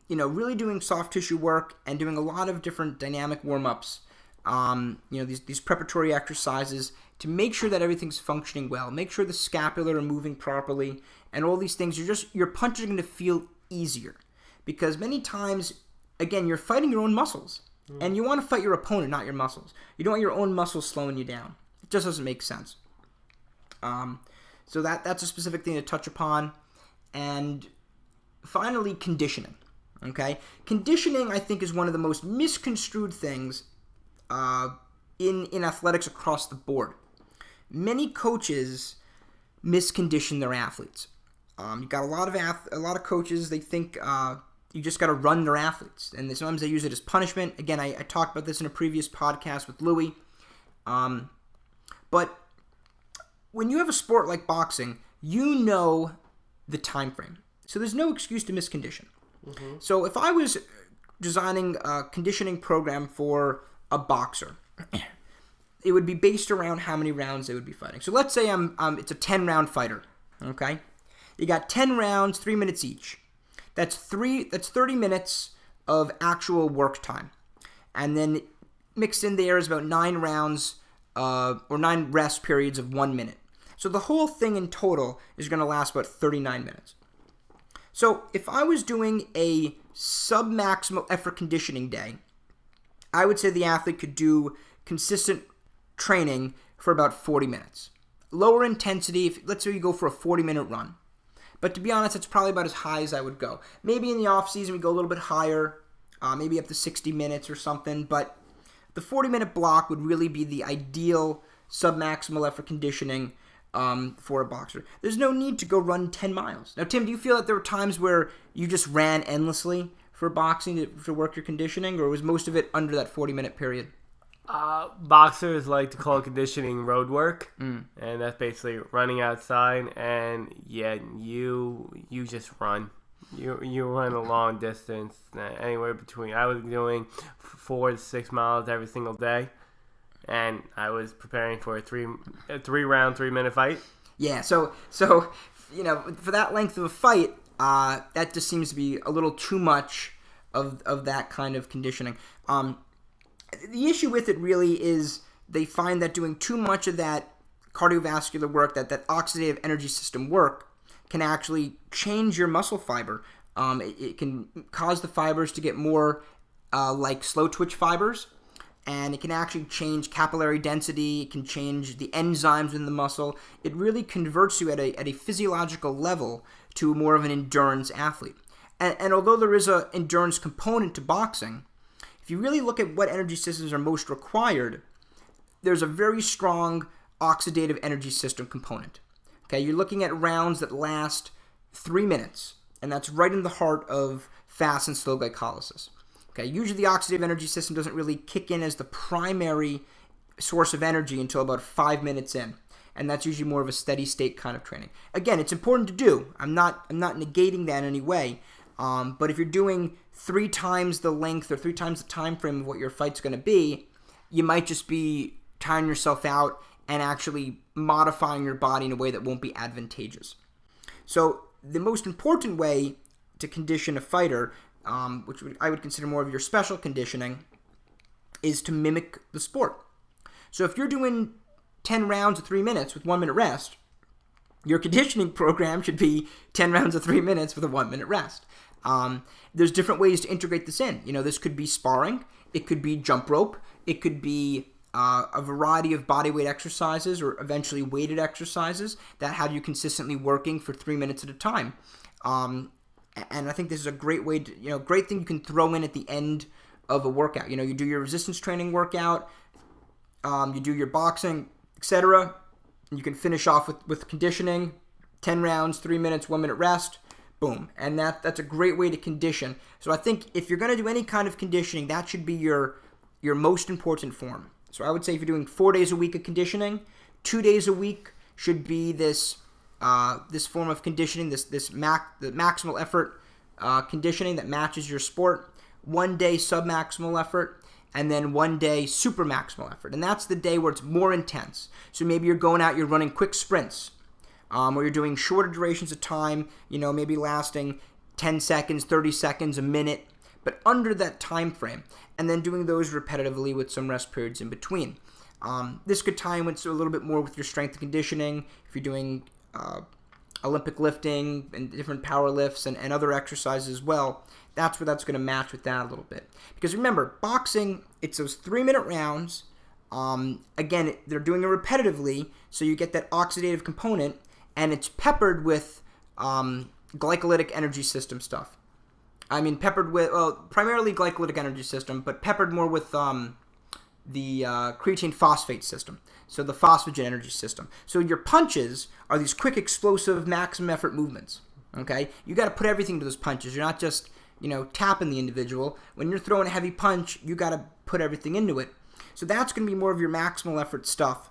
really doing soft tissue work and doing a lot of different dynamic warm-ups, these preparatory exercises to make sure that everything's functioning well, make sure the scapula are moving properly, and all these things. Your punches are going to feel easier because many times, again, you're fighting your own muscles, and you want to fight your opponent, not your muscles. You don't want your own muscles slowing you down. It just doesn't make sense. So that's a specific thing to touch upon. And finally, conditioning. Okay? Conditioning, I think, is one of the most misconstrued things in athletics across the board. Many coaches miscondition their athletes. You got a lot of coaches, they think you just got to run their athletes. And sometimes they use it as punishment. Again, I talked about this in a previous podcast with Louie. But when you have a sport like boxing, you know the time frame. So there's no excuse to miscondition. Mm-hmm. So if I was designing a conditioning program for a boxer, it would be based around how many rounds they would be fighting. So let's say it's a 10-round fighter, okay? You got 10 rounds, 3 minutes each. That's 30 minutes of actual work time. And then mixed in there is about 9 rounds or 9 rest periods of 1 minute. So the whole thing in total is going to last about 39 minutes. So if I was doing a sub-maximal effort conditioning day, I would say the athlete could do consistent training for about 40 minutes. Lower intensity, let's say you go for a 40-minute run. But to be honest, it's probably about as high as I would go. Maybe in the off-season we go a little bit higher, maybe up to 60 minutes or something. But the 40-minute block would really be the ideal sub-maximal effort conditioning for a boxer. There's no need to go run 10 miles. Now, Tim, do you feel that there were times where you just ran endlessly for boxing to work your conditioning, or was most of it under that 40-minute period? Boxers like to call conditioning road work, and that's basically running outside, and you just run. You run a long distance, anywhere between, I was doing 4 to 6 miles every single day, and I was preparing for a 3-round, 3-minute fight. Yeah, so for that length of a fight, that just seems to be a little too much of that kind of conditioning. The issue with it really is they find that doing too much of that cardiovascular work, that oxidative energy system work, can actually change your muscle fiber. It can cause the fibers to get more like slow twitch fibers, and it can actually change capillary density. It can change the enzymes in the muscle. It really converts you at a physiological level to more of an endurance athlete. And although there is an endurance component to boxing, if you really look at what energy systems are most required, there's a very strong oxidative energy system component. Okay, you're looking at rounds that last 3 minutes, and that's right in the heart of fast and slow glycolysis. Okay, usually the oxidative energy system doesn't really kick in as the primary source of energy until about 5 minutes in, and that's usually more of a steady state kind of training. Again, it's important to do. I'm not negating that in any way. But if you're doing 3 times the length or 3 times the time frame of what your fight's going to be, you might just be tiring yourself out and actually modifying your body in a way that won't be advantageous. So the most important way to condition a fighter, which I would consider more of your special conditioning, is to mimic the sport. So if you're doing 10 rounds of 3 minutes with 1 minute rest, your conditioning program should be 10 rounds of 3 minutes with a 1 minute rest. There's different ways to integrate this in. This could be sparring. It could be jump rope. It could be a variety of bodyweight exercises or eventually weighted exercises that have you consistently working for 3 minutes at a time. And I think this is a great way to, great thing you can throw in at the end of a workout. You do your resistance training workout, you do your boxing, etc. You can finish off with conditioning, 10 rounds, 3 minutes, 1 minute rest, boom. And that's a great way to condition. So I think if you're going to do any kind of conditioning, that should be your most important form. So I would say if you're doing 4 days a week of conditioning, 2 days a week should be this form of conditioning, the maximal effort conditioning that matches your sport. 1 day submaximal effort, and then 1 day super maximal effort. And that's the day where it's more intense. So maybe you're going out, you're running quick sprints, or you're doing shorter durations of time, maybe lasting 10 seconds, 30 seconds, a minute, but under that time frame, and then doing those repetitively with some rest periods in between. This could tie in with a little bit more with your strength and conditioning. If you're doing Olympic lifting and different power lifts and other exercises as well, that's where that's going to match with that a little bit. Because remember, boxing, it's those 3 minute rounds. Again, they're doing it repetitively, so you get that oxidative component, and it's peppered with glycolytic energy system stuff. I mean, peppered with, primarily glycolytic energy system, but peppered more with the creatine phosphate system. So the phosphagen energy system. So your punches are these quick, explosive, maximum effort movements. Okay? You got to put everything to those punches. You're not just, tapping the individual. When you're throwing a heavy punch, you got to put everything into it. So that's going to be more of your maximal effort stuff.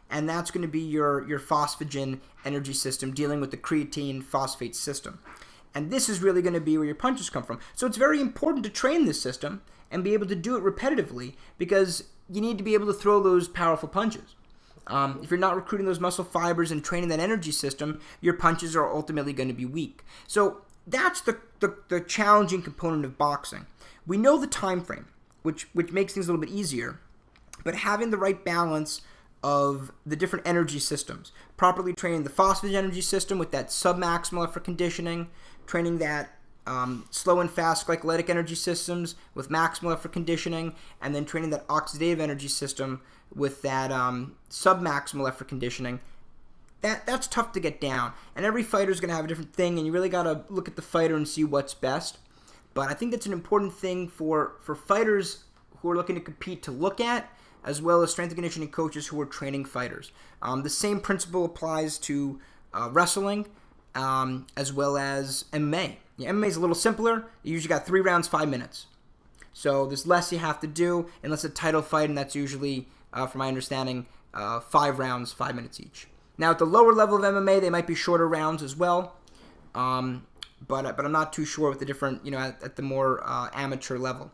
And that's going to be your phosphagen energy system dealing with the creatine phosphate system. And this is really going to be where your punches come from. So it's very important to train this system and be able to do it repetitively because you need to be able to throw those powerful punches. If you're not recruiting those muscle fibers and training that energy system, your punches are ultimately going to be weak. So that's the challenging component of boxing. We know the time frame, which makes things a little bit easier, but having the right balance of the different energy systems, properly training the phosphagen energy system with that submaximal effort conditioning, training that slow and fast glycolytic energy systems with maximal effort conditioning, and then training that oxidative energy system with that submaximal effort conditioning. That's tough to get down. And every fighter is going to have a different thing, and you really got to look at the fighter and see what's best. But I think that's an important thing for fighters who are looking to compete to look at, as well as strength and conditioning coaches who are training fighters. The same principle applies to wrestling, as well as MMA. Yeah, MMA is a little simpler. You usually got 3 rounds, 5 minutes. So there's less you have to do, unless it's a title fight, and that's usually, from my understanding, 5 rounds, 5 minutes each. Now, at the lower level of MMA, they might be shorter rounds as well, but I'm not too sure with the different, at the more amateur level.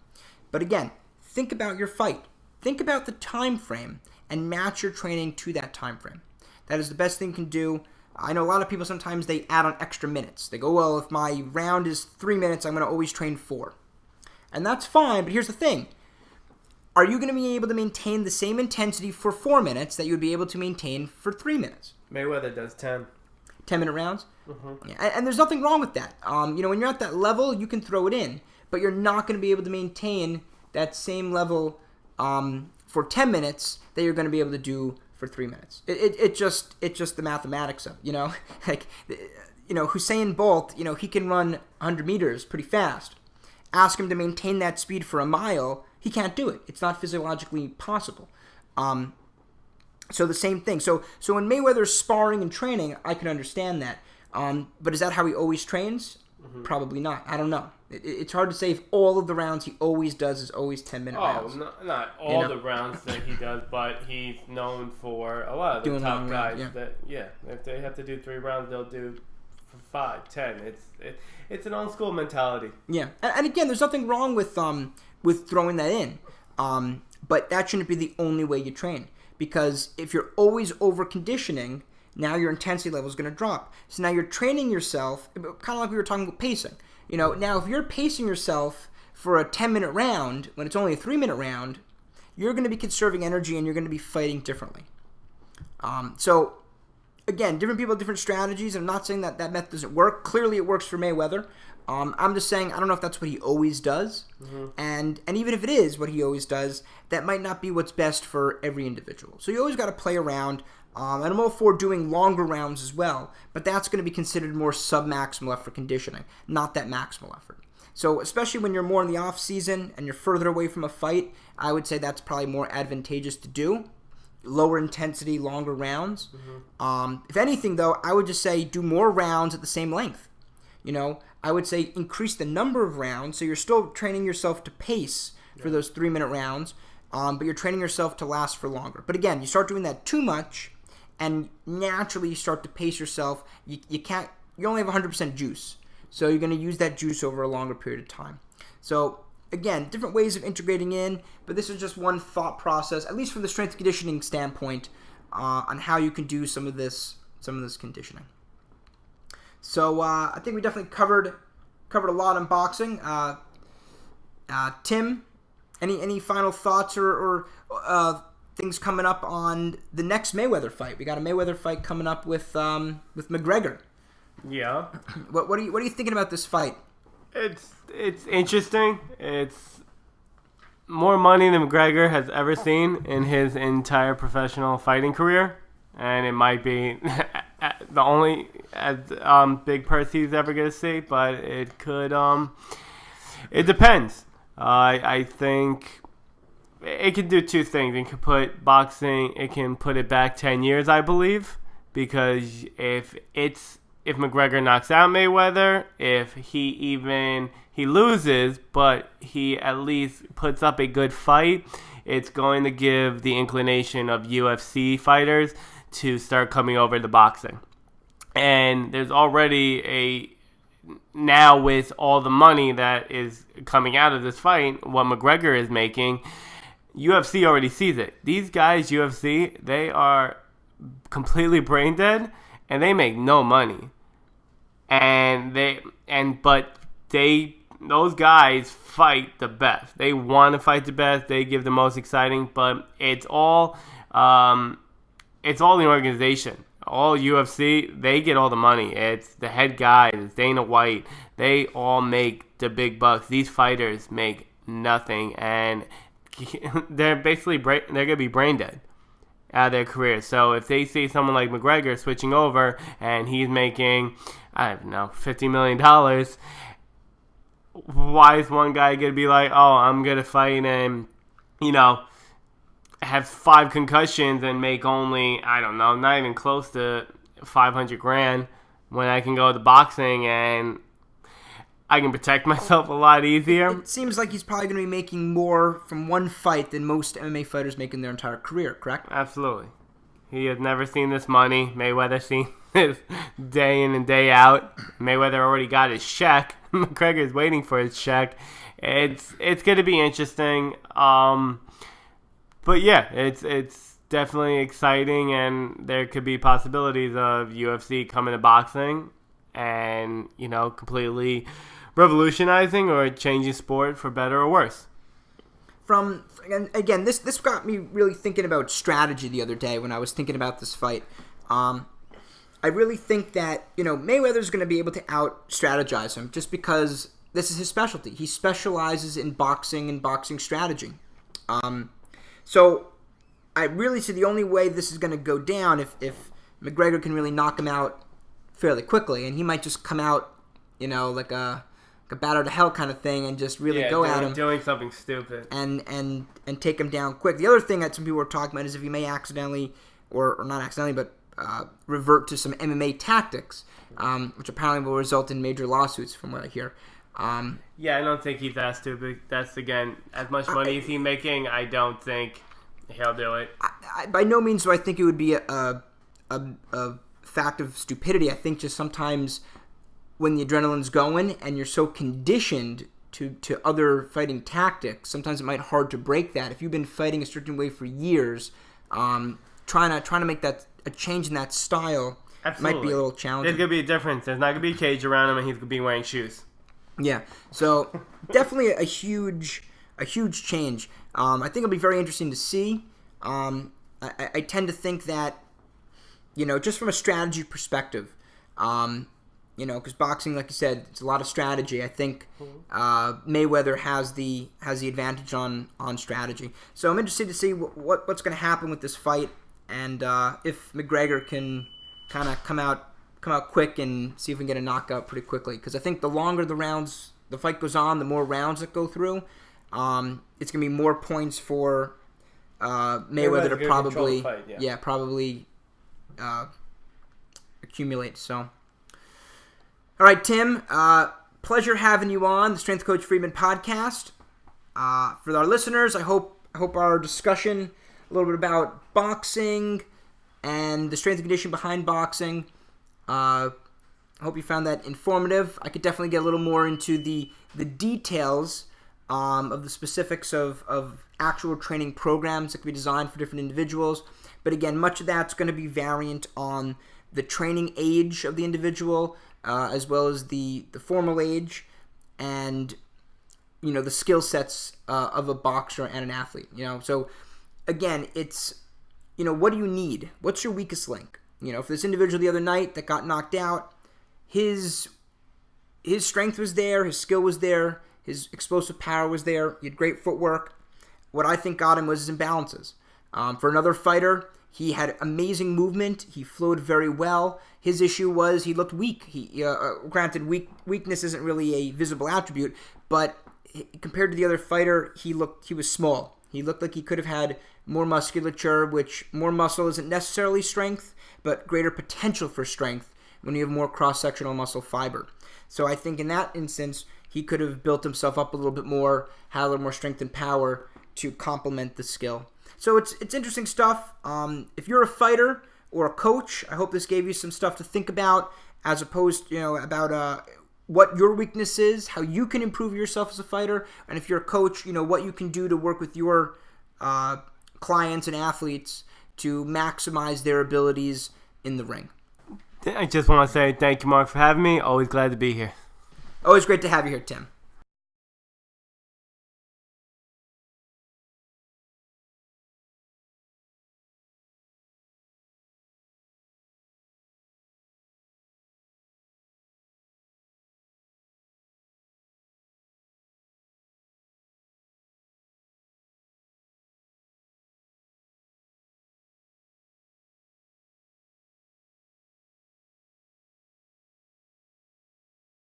But again, think about your fight. Think about the time frame and match your training to that time frame. That is the best thing you can do. I know a lot of people sometimes they add on extra minutes. They go, well, if my round is 3 minutes, I'm going to always train 4. And that's fine, but here's the thing. Are you going to be able to maintain the same intensity for 4 minutes that you would be able to maintain for 3 minutes? Mayweather does 10. 10-minute rounds? Mm-hmm. Yeah, and there's nothing wrong with that. When you're at that level, you can throw it in, but you're not going to be able to maintain that same level for 10 minutes that you're going to be able to do for 3 minutes. It's just the mathematics of, like, Usain Bolt, he can run 100 meters pretty fast. Ask him to maintain that speed for a mile, he can't do it. It's not physiologically possible. So the same thing. So when Mayweather's sparring and training, I can understand that. But is that how he always trains? Mm-hmm. Probably not. I don't know. It's hard to say if all of the rounds he always does is always 10-minute rounds. Oh, not all the rounds that he does, but he's known for a lot of the top guys. If they have to do 3 rounds, they'll do 5, 10. It's an old school mentality. Yeah, and again, there's nothing wrong with throwing that in, but that shouldn't be the only way you train, because if you're always over conditioning, now your intensity level is going to drop. So now you're training yourself, kind of like we were talking about pacing. Now if you're pacing yourself for a 10-minute round when it's only a 3-minute round, you're going to be conserving energy and you're going to be fighting differently. So, again, different people have different strategies. I'm not saying that that method doesn't work. Clearly, it works for Mayweather. I'm just saying I don't know if that's what he always does. And even if it is what he always does, that might not be what's best for every individual. So you always got to play around. And I'm all for doing longer rounds as well, but that's going to be considered more sub-maximal effort conditioning, not that maximal effort. So especially when you're more in the off season and you're further away from a fight, I would say that's probably more advantageous to do. Lower intensity, longer rounds. If anything, though, I would just say do more rounds at the same length. I would say increase the number of rounds, so you're still training yourself to pace for those 3-minute rounds, but you're training yourself to last for longer. But again, you start doing that too much, and naturally you start to pace yourself. You only have 100% juice, so you're going to use that juice over a longer period of time. So again, different ways of integrating in, but this is just one thought process, at least from the strength and conditioning standpoint, on how you can do some of this conditioning. So I think we definitely covered a lot on boxing. Tim, any final thoughts or things coming up on the next Mayweather fight? We got a Mayweather fight coming up with McGregor. Yeah. What are you thinking about this fight? It's interesting. It's more money than McGregor has ever seen in his entire professional fighting career, and it might be the only big purse he's ever going to see, but it could. It depends. I think it can do two things. It can put boxing. It can put it back 10 years, I believe, because if McGregor knocks out Mayweather, if he loses, but he at least puts up a good fight, it's going to give the inclination of UFC fighters to start coming over to boxing. And there's already now with all the money that is coming out of this fight, what McGregor is making, UFC already sees it. These guys, UFC, they are completely brain dead, and they make no money. But those guys fight the best. They want to fight the best. They give the most exciting, but it's all the organization. All UFC, they get all the money. It's the head guys, it's Dana White. They all make the big bucks. These fighters make nothing, and they're gonna be brain dead out of their career. So if they see someone like McGregor switching over and he's making, I don't know, $50 million, why is one guy going to be like, oh, I'm going to fight and, have 5 concussions and make only, I don't know, not even close to $500,000 when I can go to boxing and I can protect myself a lot easier? It seems like he's probably going to be making more from one fight than most MMA fighters make in their entire career, correct? Absolutely. He has never seen this money. Mayweather seen this day in and day out. Mayweather already got his check. McGregor's waiting for his check. It's going to be interesting. But yeah, it's definitely exciting, and there could be possibilities of UFC coming to boxing and, completely revolutionizing or changing sport for better or worse. Again, this got me really thinking about strategy the other day when I was thinking about this fight. I really think that, Mayweather's going to be able to out-strategize him just because this is his specialty. He specializes in boxing and boxing strategy. So I really see the only way this is going to go down if McGregor can really knock him out fairly quickly, and he might just come out, like a batter to hell kind of thing, and just really go at him, doing something stupid, and take him down quick. The other thing that some people were talking about is if he may accidentally, or not accidentally, but revert to some MMA tactics, which apparently will result in major lawsuits, from what I hear. Yeah, I don't think he's that stupid. That's, again, as much money as he's making, I don't think he'll do it. I by no means do I think it would be a fact of stupidity. I think just sometimes when the adrenaline's going and you're so conditioned to other fighting tactics, sometimes it might be hard to break that. If you've been fighting a certain way for years, trying to make that a change in that style might be a little challenging. There's going to be a difference. There's not going to be a cage around him, and he's going to be wearing shoes. Yeah, so definitely a huge a huge change. I think it'll be very interesting to see. I tend to think that, just from a strategy perspective, because boxing, like you said, it's a lot of strategy. I think Mayweather has the advantage on strategy. So I'm interested to see what's going to happen with this fight, and if McGregor can kind of come out quick and see if we can get a knockout pretty quickly. Because I think the longer the fight goes on, the more rounds that go through, it's going to be more points for Mayweather to probably probably accumulate. So. All right, Tim, pleasure having you on the Strength Coach Friedman podcast. For our listeners, I hope our discussion a little bit about boxing and the strength and conditioning behind boxing, I hope you found that informative. I could definitely get a little more into the details of the specifics of actual training programs that can be designed for different individuals. But again, much of that's going to be variant on the training age of the individual, as well as the formal age, and the skill sets of a boxer and an athlete. So again, it's what do you need? What's your weakest link? For this individual the other night that got knocked out, his strength was there, his skill was there, his explosive power was there. He had great footwork. What I think got him was his imbalances. For another fighter, he had amazing movement. He flowed very well. His issue was he looked weak. Granted, weakness isn't really a visible attribute, but compared to the other fighter, he was small. He looked like he could have had more musculature, which more muscle isn't necessarily strength, but greater potential for strength when you have more cross-sectional muscle fiber. So I think in that instance, he could have built himself up a little bit more, had a little more strength and power to complement the skill. So it's interesting stuff. If you're a fighter or a coach, I hope this gave you some stuff to think about, as opposed, about what your weakness is, how you can improve yourself as a fighter, and if you're a coach, what you can do to work with your clients and athletes to maximize their abilities in the ring. I just want to say thank you, Mark, for having me. Always glad to be here. Always great to have you here, Tim.